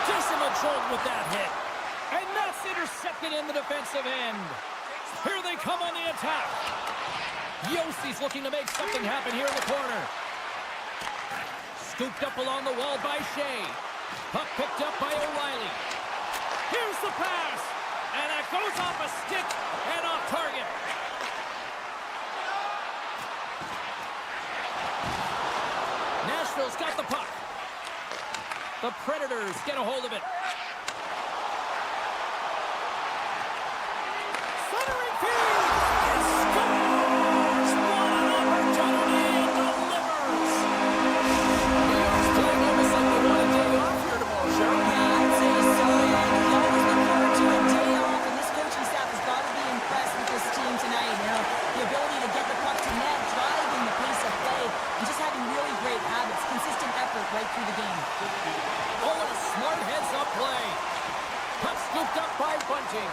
Jason Majold with that hit. And that's intercepted in the defensive end. Here they come on the attack. Yossi's looking to make something happen here in the corner. Scooped up along the wall by Shea. Puck picked up by O'Reilly. Here's the pass. And that goes off a stick and off target. Nashville's got the puck. The Predators get a hold of it. Centering feed! And scores! What an opportunity and delivers! New York's playing almost like they want a day off here tomorrow, Sharon. Yeah, I'd say so. And we always look forward to a day off, and this coaching staff has got to be impressed with this team tonight. You know, the ability to get the puck to net, driving the pace of play, and just having really great habits, consistent effort right through the game. Oh, what a smart heads-up play. Puck scooped up by Bunting.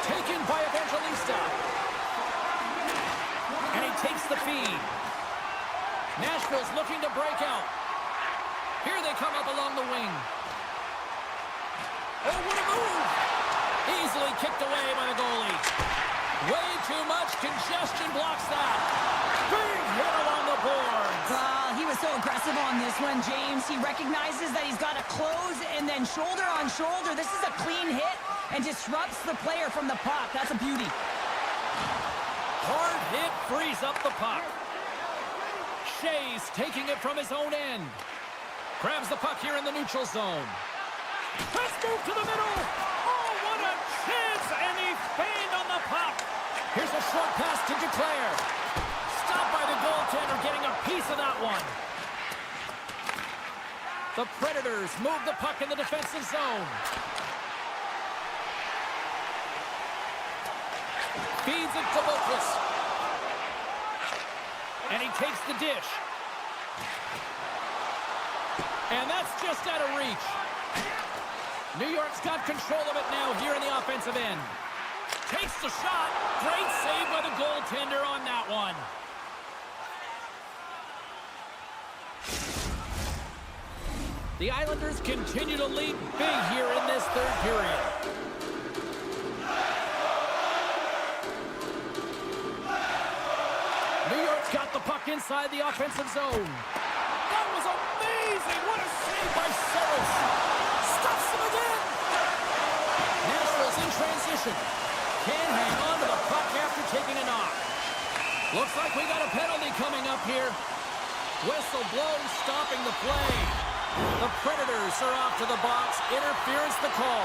Taken by Evangelista. And he takes the feed. Nashville's looking to break out. Here they come up along the wing. Oh, what a move! Easily kicked away by the goalie. Way too much congestion blocks that. Big hit along the boards. He was so aggressive on this one, James. He recognizes that he's got to close and then shoulder on shoulder. This is a clean hit and disrupts the player from the puck. That's a beauty. Hard hit frees up the puck. Shea's taking it from his own end. Grabs the puck here in the neutral zone. Let's move to the middle. Oh, what a chance! And he feigned on the puck. Here's a short pass to Duclair. Stopped by the goaltender, getting a piece of that one. The Predators move the puck in the defensive zone. Feeds it to Boquist. And he takes the dish. And that's just out of reach. New York's got control of it now here in the offensive end. Takes the shot. Great save by the goaltender on that one. The Islanders continue to lead big here in this third period. New York's got the puck inside the offensive zone. That was amazing! What a save by Saros! Stops him again! Nashville's in transition. Can't hang on to the puck after taking a knock. here. Whistle blows, stopping the play. The Predators are off to the box. Interference the call.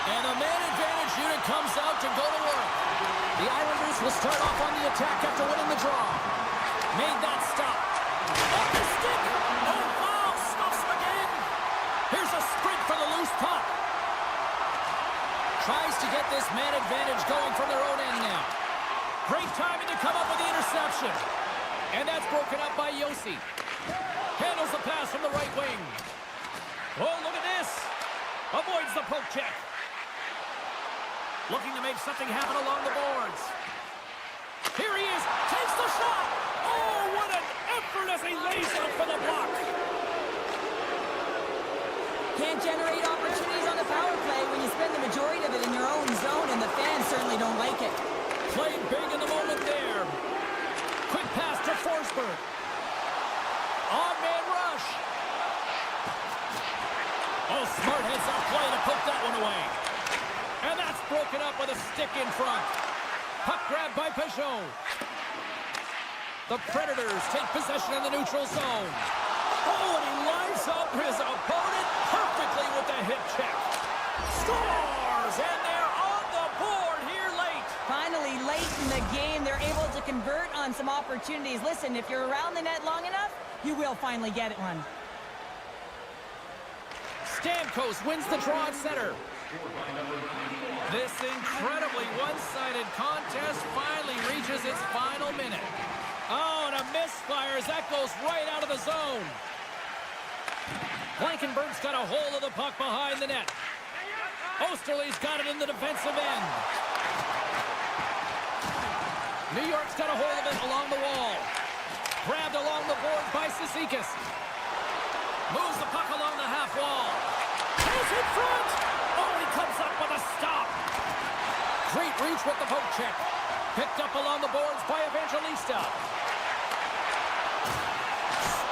And the man advantage unit comes out to go to work. The Islanders will start off on the attack after winning the draw. Made that stop. Off the stick. Oh, wow, stops him again. Here's a sprint for the loose puck. Tries to get this man advantage going from their own end now. Great timing to come up with the interception. And that's broken up by Yossi. Handles the pass from the right wing. Oh, look at this. Avoids the poke check. Looking to make something happen along the boards. Here he is. Takes the shot. Oh, what an effort as he lays out for the block. Can't generate opportunities on the power play when you spend the majority of it in your own zone, and the fans certainly don't like it. Played big in the moment there. Quick pass to Forsberg. On-man rush. Oh, smart heads-up play to put that one away. And that's broken up with a stick in front. Puck grab by Peugeot. The Predators take possession in the neutral zone. Oh, and he lines up his opponent perfectly with the hip check. Scores! And they're on the board here late. Finally, late in the game, they're able to convert on some opportunities. Listen, if you're around the net long enough, you will finally get one. Stamkos wins the draw at center. This incredibly one-sided contest finally reaches its final minute. Oh, and a misfire as that goes right out of the zone. Blankenberg's got a hold of the puck behind the net. Osterley's got it in the defensive end. New York's got a hold of it along the wall. Grabbed along the board by Cizikas. Moves the puck along the half wall. He's in front. Oh, he comes up with a stop. Great reach with the poke check. Picked up along the boards by Evangelista.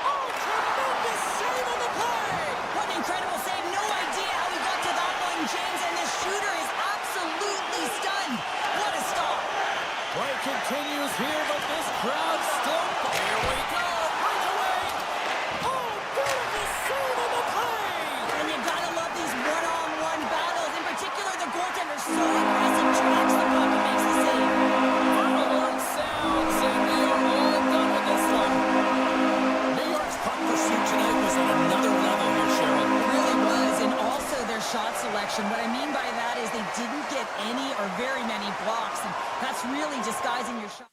Oh, tremendous save on the play! What an incredible save. No idea how he got to that one, James, and this shooter is absolutely stunned. What a stop. Play continues here, but this crowd still... Here we go. Breakaway. Oh, beautiful save on the play. And you gotta love these one-on-one battles. In particular, the goaltender so aggressive, tracks the puck and makes the save. Final horn sounds, and we are all done with this one. New York's puck pursuit tonight was at another level here, Cheryl. It really was, and also their shot selection. What I mean by that is they didn't get any or very many blocks, and that's really disguising your shot.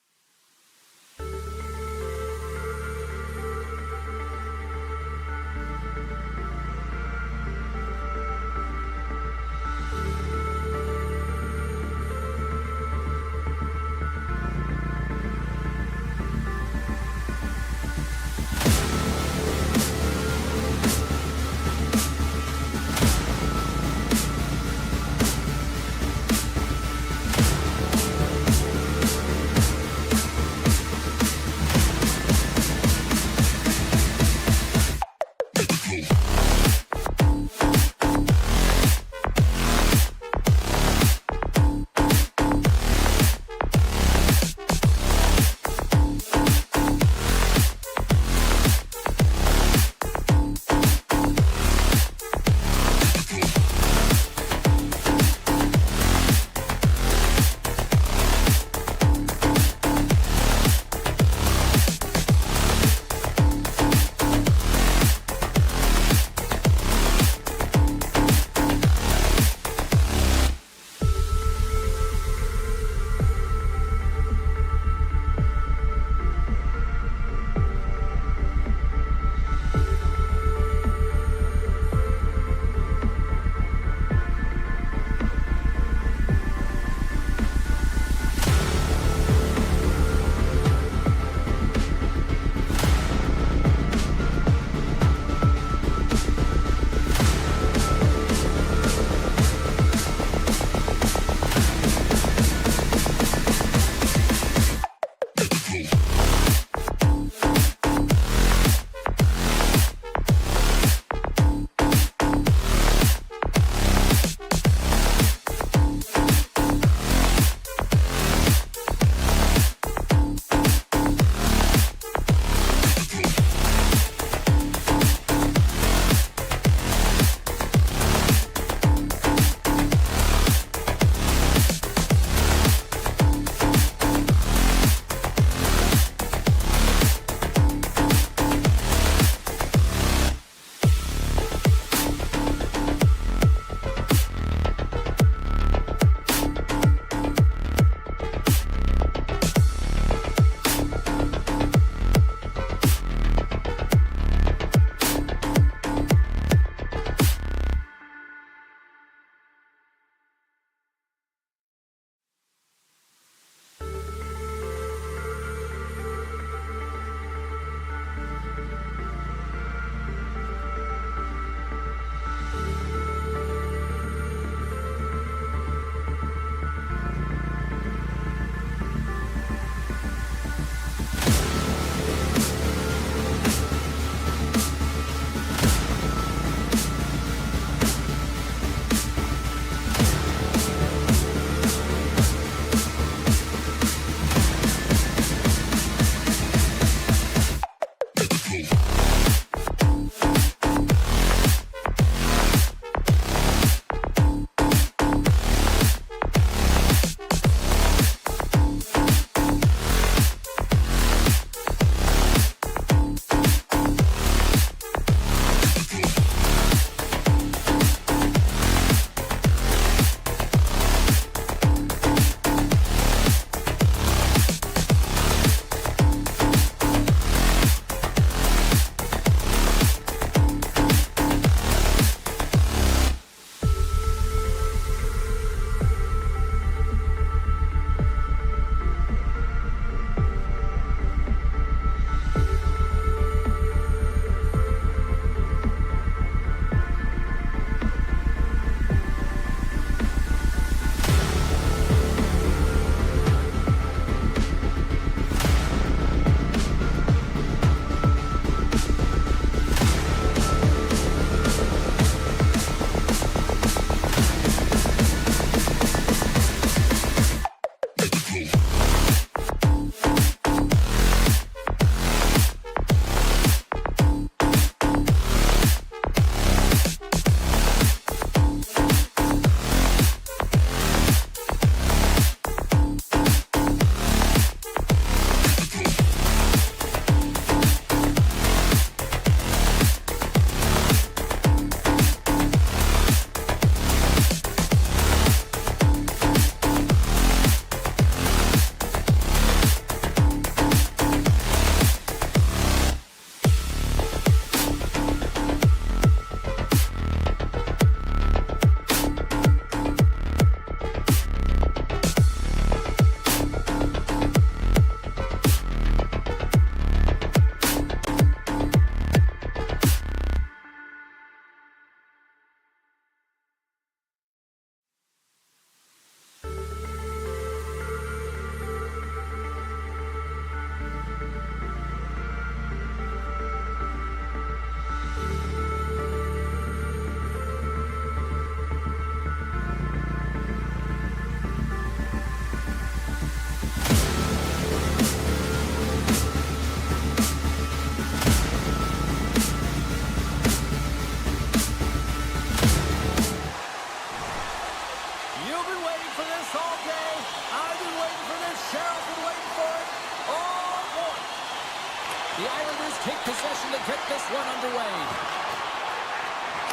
one underway.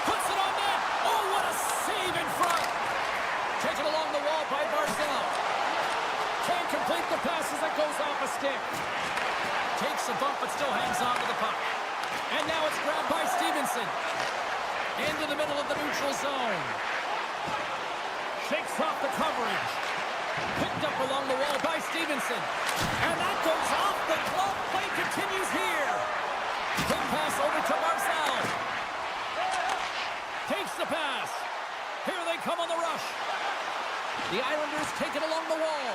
Puts it on net. Oh, what a save in front. Taken along the wall by Barzal. Can't complete the pass as it goes off a stick. Takes a bump but still hangs on to the puck. And now it's grabbed by Stevenson. Into the middle of the neutral zone. Shakes off the coverage. Picked up along the wall by Stevenson. And that goes off the glove. Play continues here. Quick pass over to Barzal. Takes the pass. Here they come on the rush. The Islanders take it along the wall.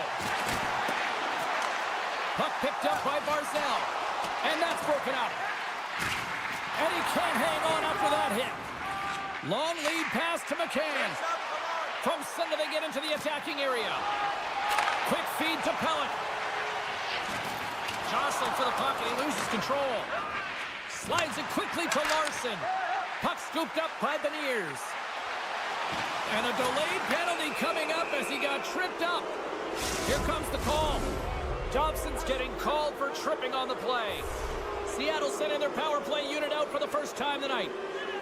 Puck picked up by Barzal. And that's broken out. And he can't hang on after that hit. Long lead pass to McCann. From center they get into the attacking area. Quick feed to Pellet. Jostling for the puck and he loses control. Slides it quickly to Larson. Puck scooped up by Beniers. And a delayed penalty coming up as he got tripped up. Here comes the call. Dobson's getting called for tripping on the play. Seattle sending their power play unit out for the first time tonight.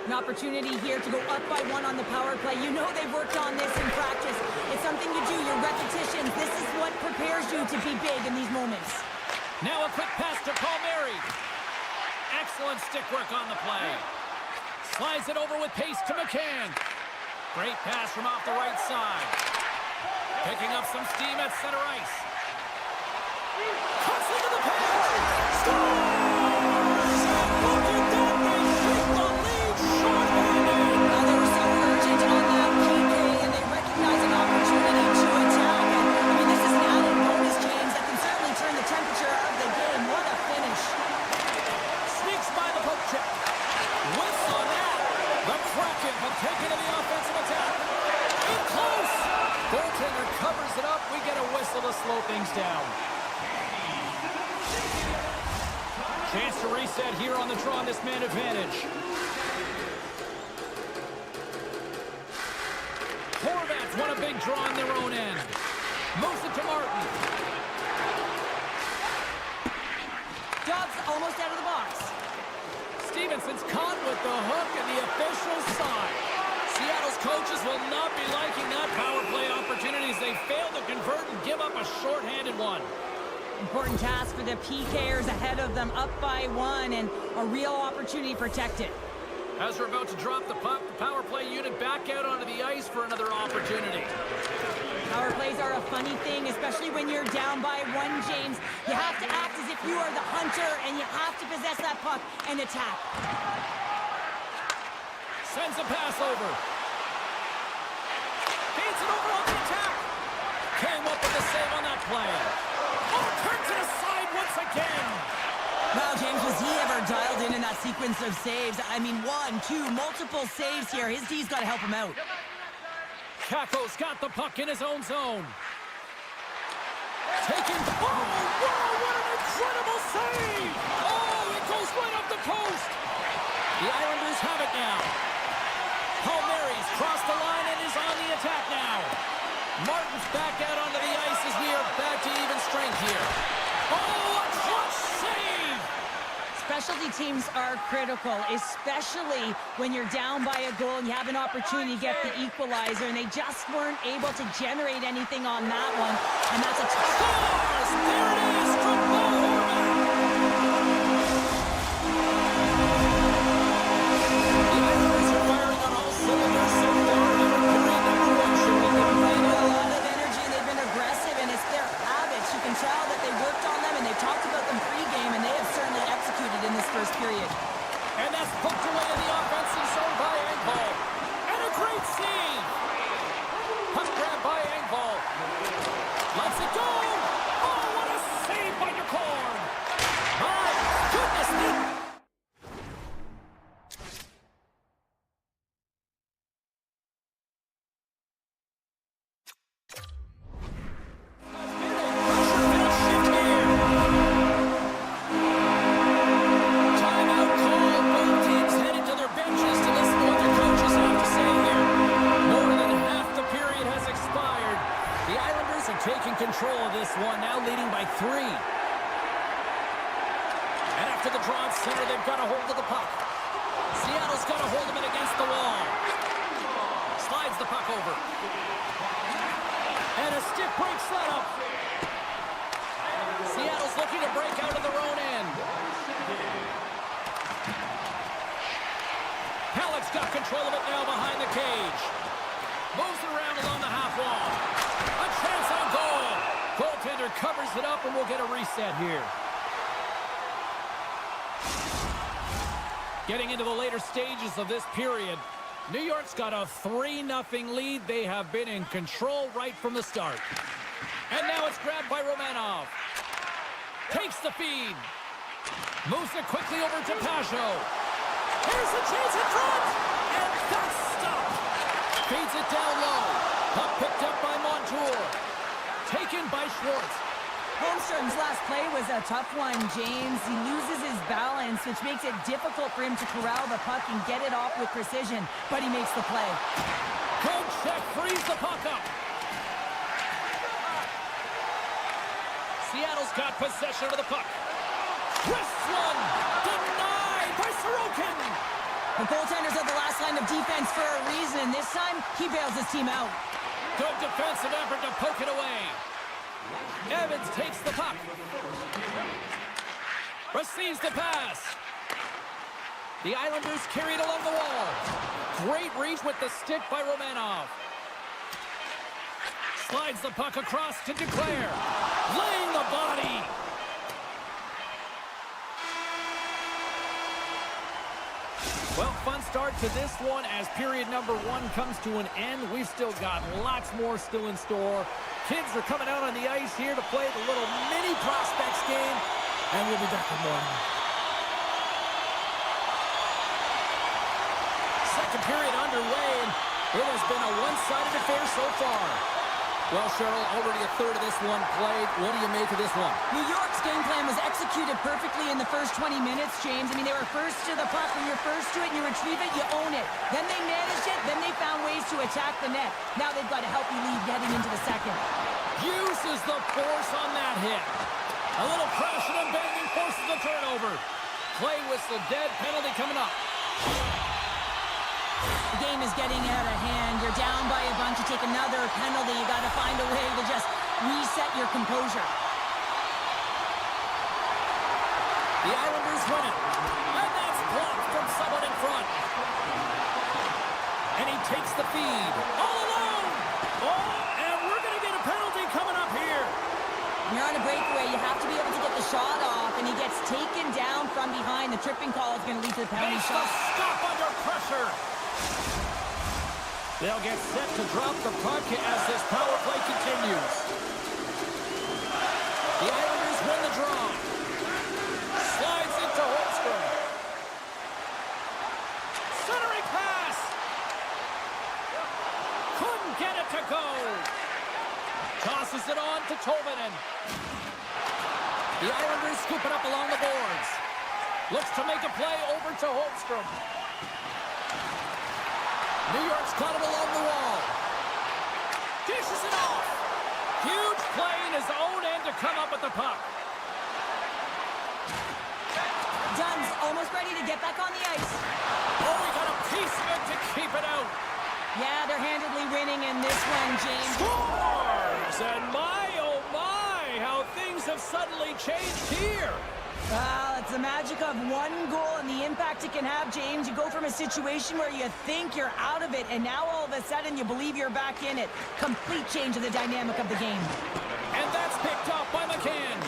An opportunity here to go up by one on the power play. You know they've worked on this in practice. It's something you do, your repetitions. This is what prepares you to be big in these moments. Now a quick pass to Palmieri. Excellent stick work on the play. Slides it over with pace to McCann. Great pass from off the right side. Picking up some steam at center ice. Cuts into the pass. Scores! Look at that! They shoot the lead short-handed. Now they were so urgent on that PK, and they recognize an opportunity to attack. And, I mean, this is an added bonus, James, that can certainly turn the temperature of the game. What a finish. Sneaks by the poke check. Whiffs on that. The Kraken have taken to the offensive attack. In close. Goaltender covers it up. We get a whistle to slow things down. Chance to reset here on the draw on this man advantage. Horvats won a big draw on their own end. Moves it to Martin. Dobbs almost out of the box. Stevenson's caught with the hook and the official side. Seattle's coaches will not be liking that power play opportunity as they fail to convert and give up a shorthanded one. Important task for the PKers ahead of them, up by one, and a real opportunity protected. As we're about to drop the puck, the power play unit back out onto the ice for another opportunity. Power plays are a funny thing, especially when you're down by one, James. You have to act as if you are the hunter, and you have to possess that puck and attack. Sends a pass over. Feeds it over on the attack. Came up with a save on that play. Oh, turns it aside once again. Wow, James, was he ever dialed in that sequence of saves? I mean, one, two, multiple saves here. His D's got to help him out. Kako's got the puck in his own zone. Taking... Oh, wow, what an incredible save! Oh, it goes right up the post. The Islanders have it now. Palmieri's crossed the line and is on the attack now. Martin's back out onto the ice as we are back to even strength here. Oh, a clutch save! Specialty teams are critical, especially when you're down by a goal and you have an opportunity to get the equalizer, and they just weren't able to generate anything on that one. And that's a tough... Scores! There it is from Bo Horvat! The Islanders are firing on all cylinders so far. Period number one should be They've looking got a lot of energy, and they've been aggressive, and it's their habits. You can tell that they worked on them, and they've talked about them pre-game, and they have certainly executed in this first period. And that's poked away in the offensive zone by Engvall. And a great save! Puck grab by Engvall. Lets it go! Oh, what a save by Nicole! My goodness me! Taking control of this one, now leading by 3. And after the draw at center, they've got a hold of the puck. He's got a hold of it against the wall. Slides the puck over. And a stick break setup. Seattle's looking to break out of their own end. Halleck's got control of it now behind the cage. Moves it around along the half wall. A chance on goal. Goaltender covers it up, and we'll get a reset here. Getting into the later stages of this period, New York's got a 3-0 lead. They have been in control right from the start. And now it's grabbed by Romanov. Takes the feed. Moves it quickly over to Pajot. Here's a chance in front. And that's stopped. Feeds it down low. Puck picked up by Montour. Taken by Schwartz. Holmstrom's last play was a tough one, James. He loses his balance, which makes it difficult for him to corral the puck and get it off with precision, but he makes the play. Good check, frees the puck up. Seattle's got possession of the puck. Twists one, denied by Sorokin. The goaltenders are the last line of defense for a reason, and this time, he bails his team out. Good defensive effort to poke it away. Evans takes the puck. Receives the pass. The Islanders carry it along the wall. Great reach with the stick by Romanov. Slides the puck across to Duclair. Laying the body. Well, fun start to this one as period number 1 comes to an end. We've still got lots more still in store. Kids are coming out on the ice here to play the little mini prospects game, and we'll be back in more. Second period underway, and it has been a one-sided affair so far. Well, Cheryl, already a third of this one played. What do you make of this one? New York's game plan was executed perfectly in the first 20 minutes, James. I mean, they were first to the puck. When you're first to it and you retrieve it, you own it. Then they managed it. Then they found ways to attack the net. Now they've got a healthy lead heading into the second. Uses the force on that hit. A little crashing and banging forces the turnover. Play whistle dead. Penalty coming up. The game is getting out of hand. You're down by a bunch. You take another penalty. You got to find a way to just reset your composure. The Islanders win it. And that's blocked from someone in front. And he takes the feed. All alone. Oh, and we're going to get a penalty coming up here. When you're on a breakaway, you have to be able to get the shot off, and he gets taken down from behind. The tripping call is going to lead to the penalty Makes shot. the stop under pressure. They'll get set to drop the puck as this power play continues. The Islanders win the draw. Slides into Holmstrom. Centering pass. Couldn't get it to go. Tosses it on to Tolvanen. The Islanders scoop it up along the boards. Looks to make a play over to Holmstrom. New York's got it along the wall. Dishes it off. Huge play in his own end to come up with the puck. Dunn's almost ready to get back on the ice. Oh, he got a piece of it to keep it out. Yeah, they're handedly winning in this one, James. Scores! And my, oh my, how things have suddenly changed here. Well, it's the magic of one goal and the impact it can have, James. You go from a situation where you think you're out of it, and now all of a sudden you believe you're back in it. Complete change of the dynamic of the game. And that's picked up by McCann.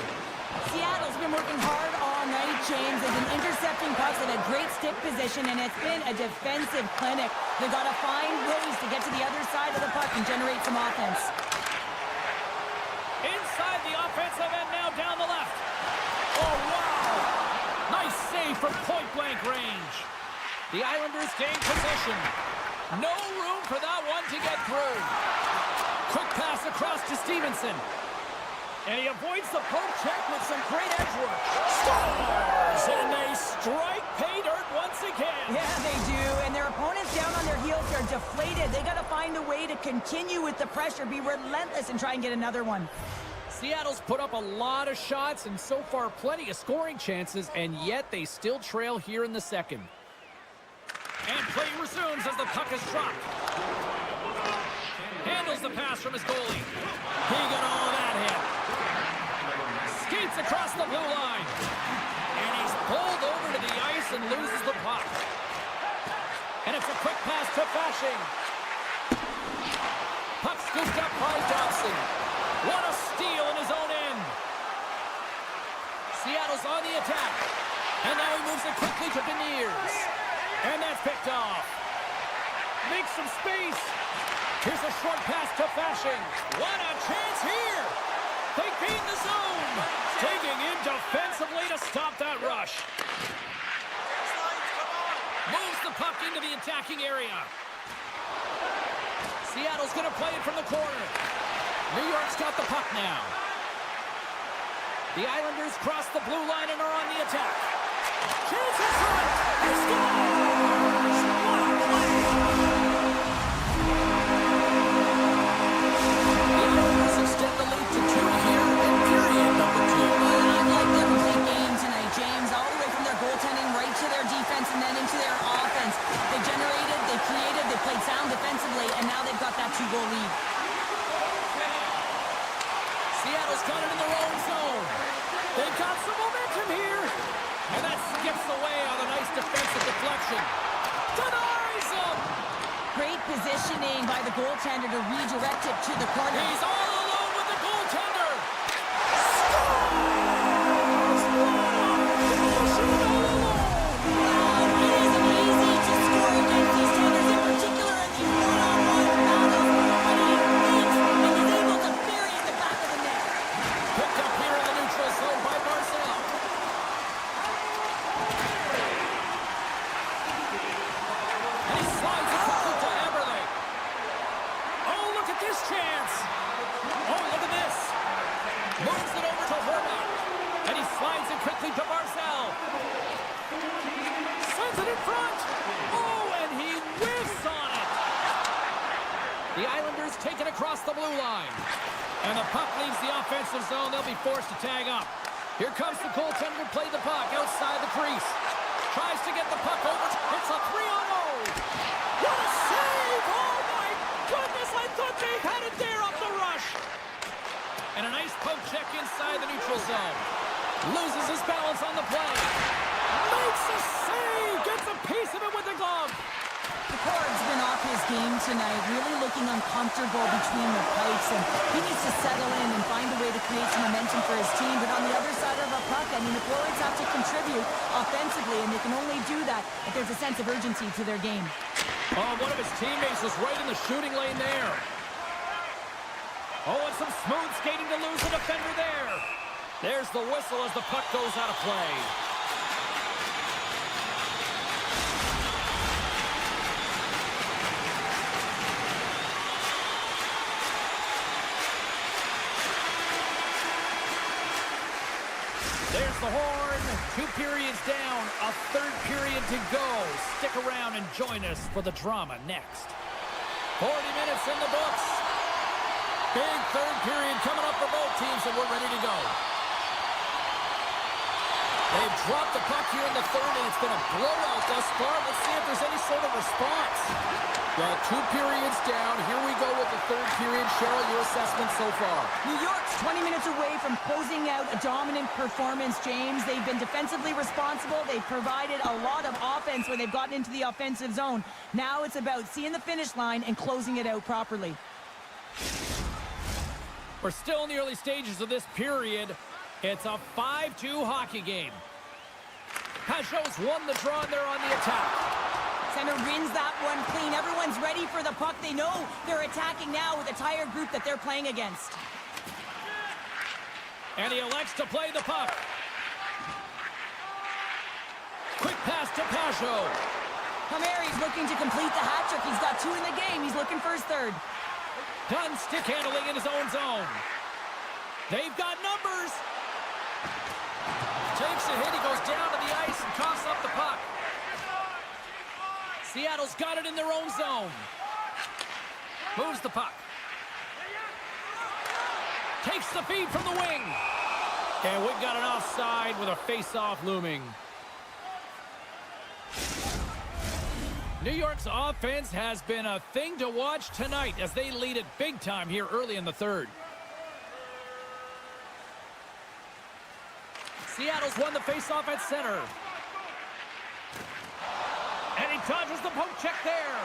Seattle's been working hard all night, James. They've been intercepting pucks at a great stick position, and it's been a defensive clinic. They've got to find ways to get to the other side of the puck and generate some offense. Inside the offensive end now down the left. Oh, wow! Nice save from point-blank range. The Islanders gain possession. No room for that one to get through. Quick pass across to Stevenson. And he avoids the poke check with some great edge work. Scores! And they strike pay dirt once again. Yeah, they do. And their opponents down on their heels are deflated. They got to find a way to continue with the pressure, be relentless, and try and get another one. Seattle's put up a lot of shots and so far plenty of scoring chances, and yet they still trail here in the second. And play resumes as the puck is dropped. Handles the pass from his goalie. He got all of that hit. Skates across the blue line. And he's pulled over to the ice and loses the puck. And it's a quick pass to Fasching. Puck scooped up by Dobson. What a steal in his own end. Seattle's on the attack. And now he moves it quickly to Beniers. And that's picked off. Makes some space. Here's a short pass to Fasching. What a chance here. They gain the zone. Taking in defensively to stop that rush. Moves the puck into the attacking area. Seattle's going to play it from the corner. New York's got the puck now. The Islanders cross the blue line and are on the attack. Chance in front. He scores! The Islanders extend the lead to 2 here in period number 2. I'd like their complete game tonight, James. All the way from their goaltending right to their defense and then into their offense. They generated, they created, they played sound defensively, and now they've got that 2-goal lead. Seattle's got it in their own zone. They've got some momentum here. And that skips away on a nice defensive deflection. Denies him. Great positioning by the goaltender to redirect it to the corner. He's all alone with the goaltender. It isn't easy to score against these standards, in particular in these one-on-one battles, but he thinks and he's able to bury it in the back of the net. Picked up here in the neutral zone by Marcel. And he slides it quickly to Eberle. Oh, look at this chance. Oh, look at this. Moves it over to Horvat. And he slides it quickly to Marcel. Sends it in front. Oh, and he whiffs on it. The Islanders take it across the blue line. And the puck leaves the offensive zone. They'll be forced to tag up. Here comes the goaltender to play the puck outside the crease. Tries to get the puck over. It's a 3-on-0. What a save! Oh, my goodness. I thought they had it there off the rush. And a nice poke check inside the neutral zone. Loses his balance on the play. Makes a save. Gets a piece of it with the glove. Picard's been off his game tonight, really looking uncomfortable between the pipes, and he needs to settle in and find a way to create some momentum for his team. But on the other side of the puck, I mean, the forwards have to contribute offensively, and they can only do that if there's a sense of urgency to their game. Oh, one of his teammates was right in the shooting lane there. Oh, and some smooth skating to lose a defender there. There's the whistle as the puck goes out of play. There's the horn. 2 periods down, a 3rd period to go. Stick around and join us for the drama next. 40 minutes in the books. Big 3rd period coming up for both teams, and we're ready to go. They've dropped the puck here in the 3rd, and it's been a blowout thus far. Let's see if there's any sort of response. Well, 2 periods down. Here we go with the 3rd period. Cheryl, your assessment so far? New York's 20 minutes away from closing out a dominant performance, James. They've been defensively responsible. They've provided a lot of offense when they've gotten into the offensive zone. Now it's about seeing the finish line and closing it out properly. We're still in the early stages of this period. It's a 5-2 hockey game. Pajot's won the draw, and they're on the attack. Center wins that one clean. Everyone's ready for the puck. They know they're attacking now with a tired group that they're playing against. And he elects to play the puck. Quick pass to Pajot. Palmieri's looking to complete the hat trick. He's got 2 in the game. He's looking for his 3rd. Done stick handling in his own zone. They've got numbers. Takes a hit. He goes down to the ice and coughs up the puck. Seattle's got it in their own zone. Moves the puck. Takes the feed from the wing. And we've got an offside with a face-off looming. New York's offense has been a thing to watch tonight as they lead it big time here early in the third. Seattle's won the faceoff at center. And he dodges the poke check there.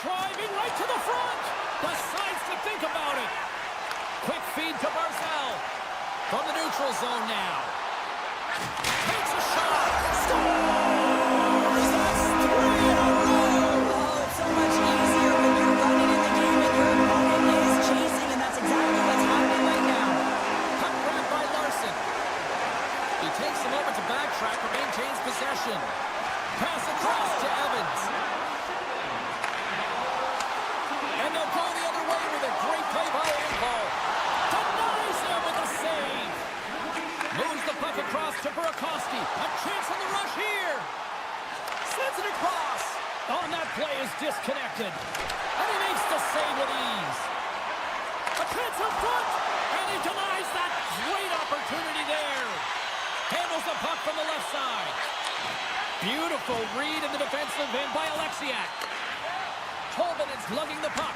Driving right to the front. Decides to think about it. Quick feed to Barzell. From the neutral zone now. Takes a shot. Scores! That's 3 in a row! Oh, it's so much easier when you're running in the game and your opponent is chasing, and that's exactly what's happening right now. Cut grab by Larson. He takes a moment to backtrack but maintains possession. Pass across to Evans. And they'll go the other way with a great play by Angel. Denies him with a save. Moves the puck across to Burakovsky. A chance on the rush here. Sends it across. On that play is disconnected. And he makes the save with ease. A chance up front. And he denies that great opportunity there. Handles the puck from the left side. Beautiful read in the defensive end by Alexiak. Tolman is lugging the puck.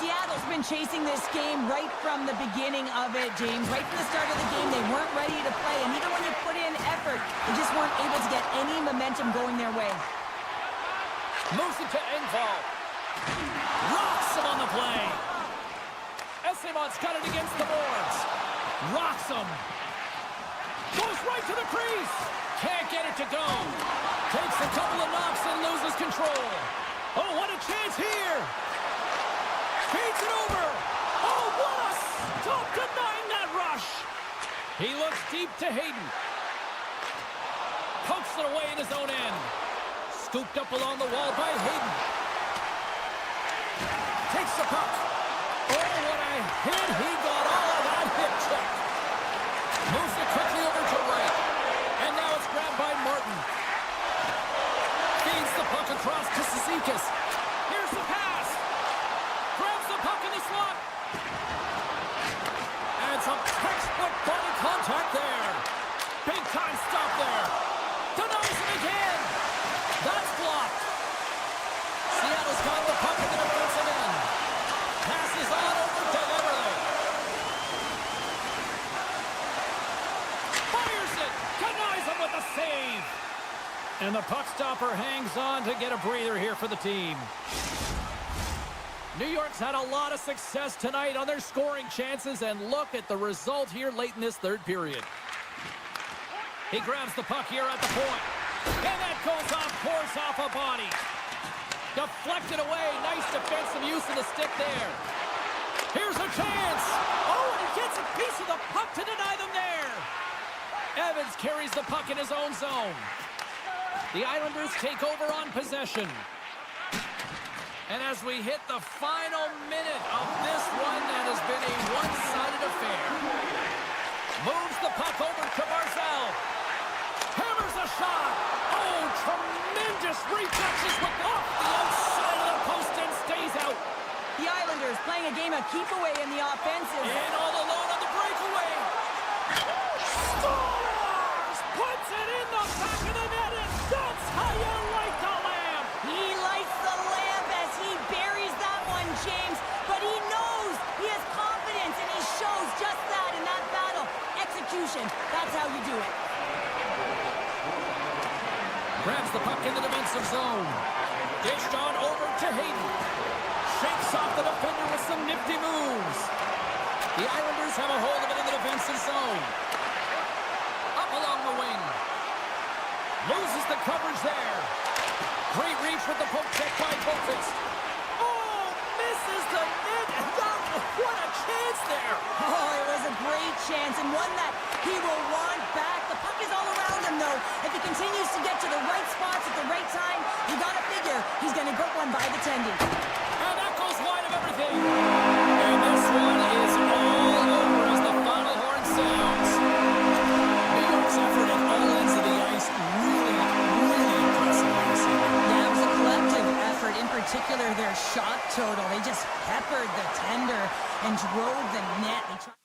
Seattle's been chasing this game right from the beginning of it, James. Right from the start of the game, they weren't ready to play. And even when you put in effort, they just weren't able to get any momentum going their way. Moves it to Engvall. Rocks him on the play. Estemon's got it against the boards. Rocks him. Goes right to the crease. Can't get it to go. Takes a couple of knocks and loses control. Oh, what a chance here. Feeds it over. Oh, what a stop denying that rush. He looks deep to Hayden. Pokes it away in his own end. Scooped up along the wall by Hayden. Takes the puck. Oh, what a hit. He got all of that hip check. Moves it quickly over to right. And now it's grabbed by Martin. Feeds the puck across to Cizikas. Here's the pass. Grabs the puck in the slot. And some textbook body contact there. Big time stop there. Denies him again. That's blocked. Seattle's got the puck in the defensive end. Passes on over to Everly. Fires it. Denies him with a save. And the puck stopper hangs on to get a breather here for the team. New York's had a lot of success tonight on their scoring chances, and look at the result here late in this third period. He grabs the puck here at the point. And that goes off, pours off a body. Deflected away. Nice defensive use of the stick there. Here's a chance. Oh, and he gets a piece of the puck to deny them there. Evans carries the puck in his own zone. The Islanders take over on possession. And as we hit the final minute of this one, that has been a one-sided affair. Moves the puck over to Barzell. Hammers a shot. Oh, tremendous reflexes with off the outside of the post and stays out. The Islanders playing a game of keep away in the offensive. And all alone on the breakaway. Scores! Puts it in the back of the net, and that's how you light the lamp. He lights the lamp as he buries that one, James. But he knows he has confidence, and he shows just that in that battle. Execution, that's how you do it. Grabs the puck in the defensive zone. Dished on over to Hayden. Shakes off the defender with some nifty moves. The Islanders have a hold of it in the defensive zone. Up along the wing. Loses the coverage there. Great reach with the poke check by Boqvist. Oh, misses the net. What a chance there. Oh, it was a great chance, and one that he will want back. The puck is all around him, though. If he continues to get to the right spots at the right time, you gotta figure he's gonna get one by the tendy. And that goes wide of everything. And this one is all over as the final horn sounds. New York's effort at all ends of the ice really impressive. Yeah, it was a collective effort, in particular their shot total. They just peppered the tender and drove the net. They tried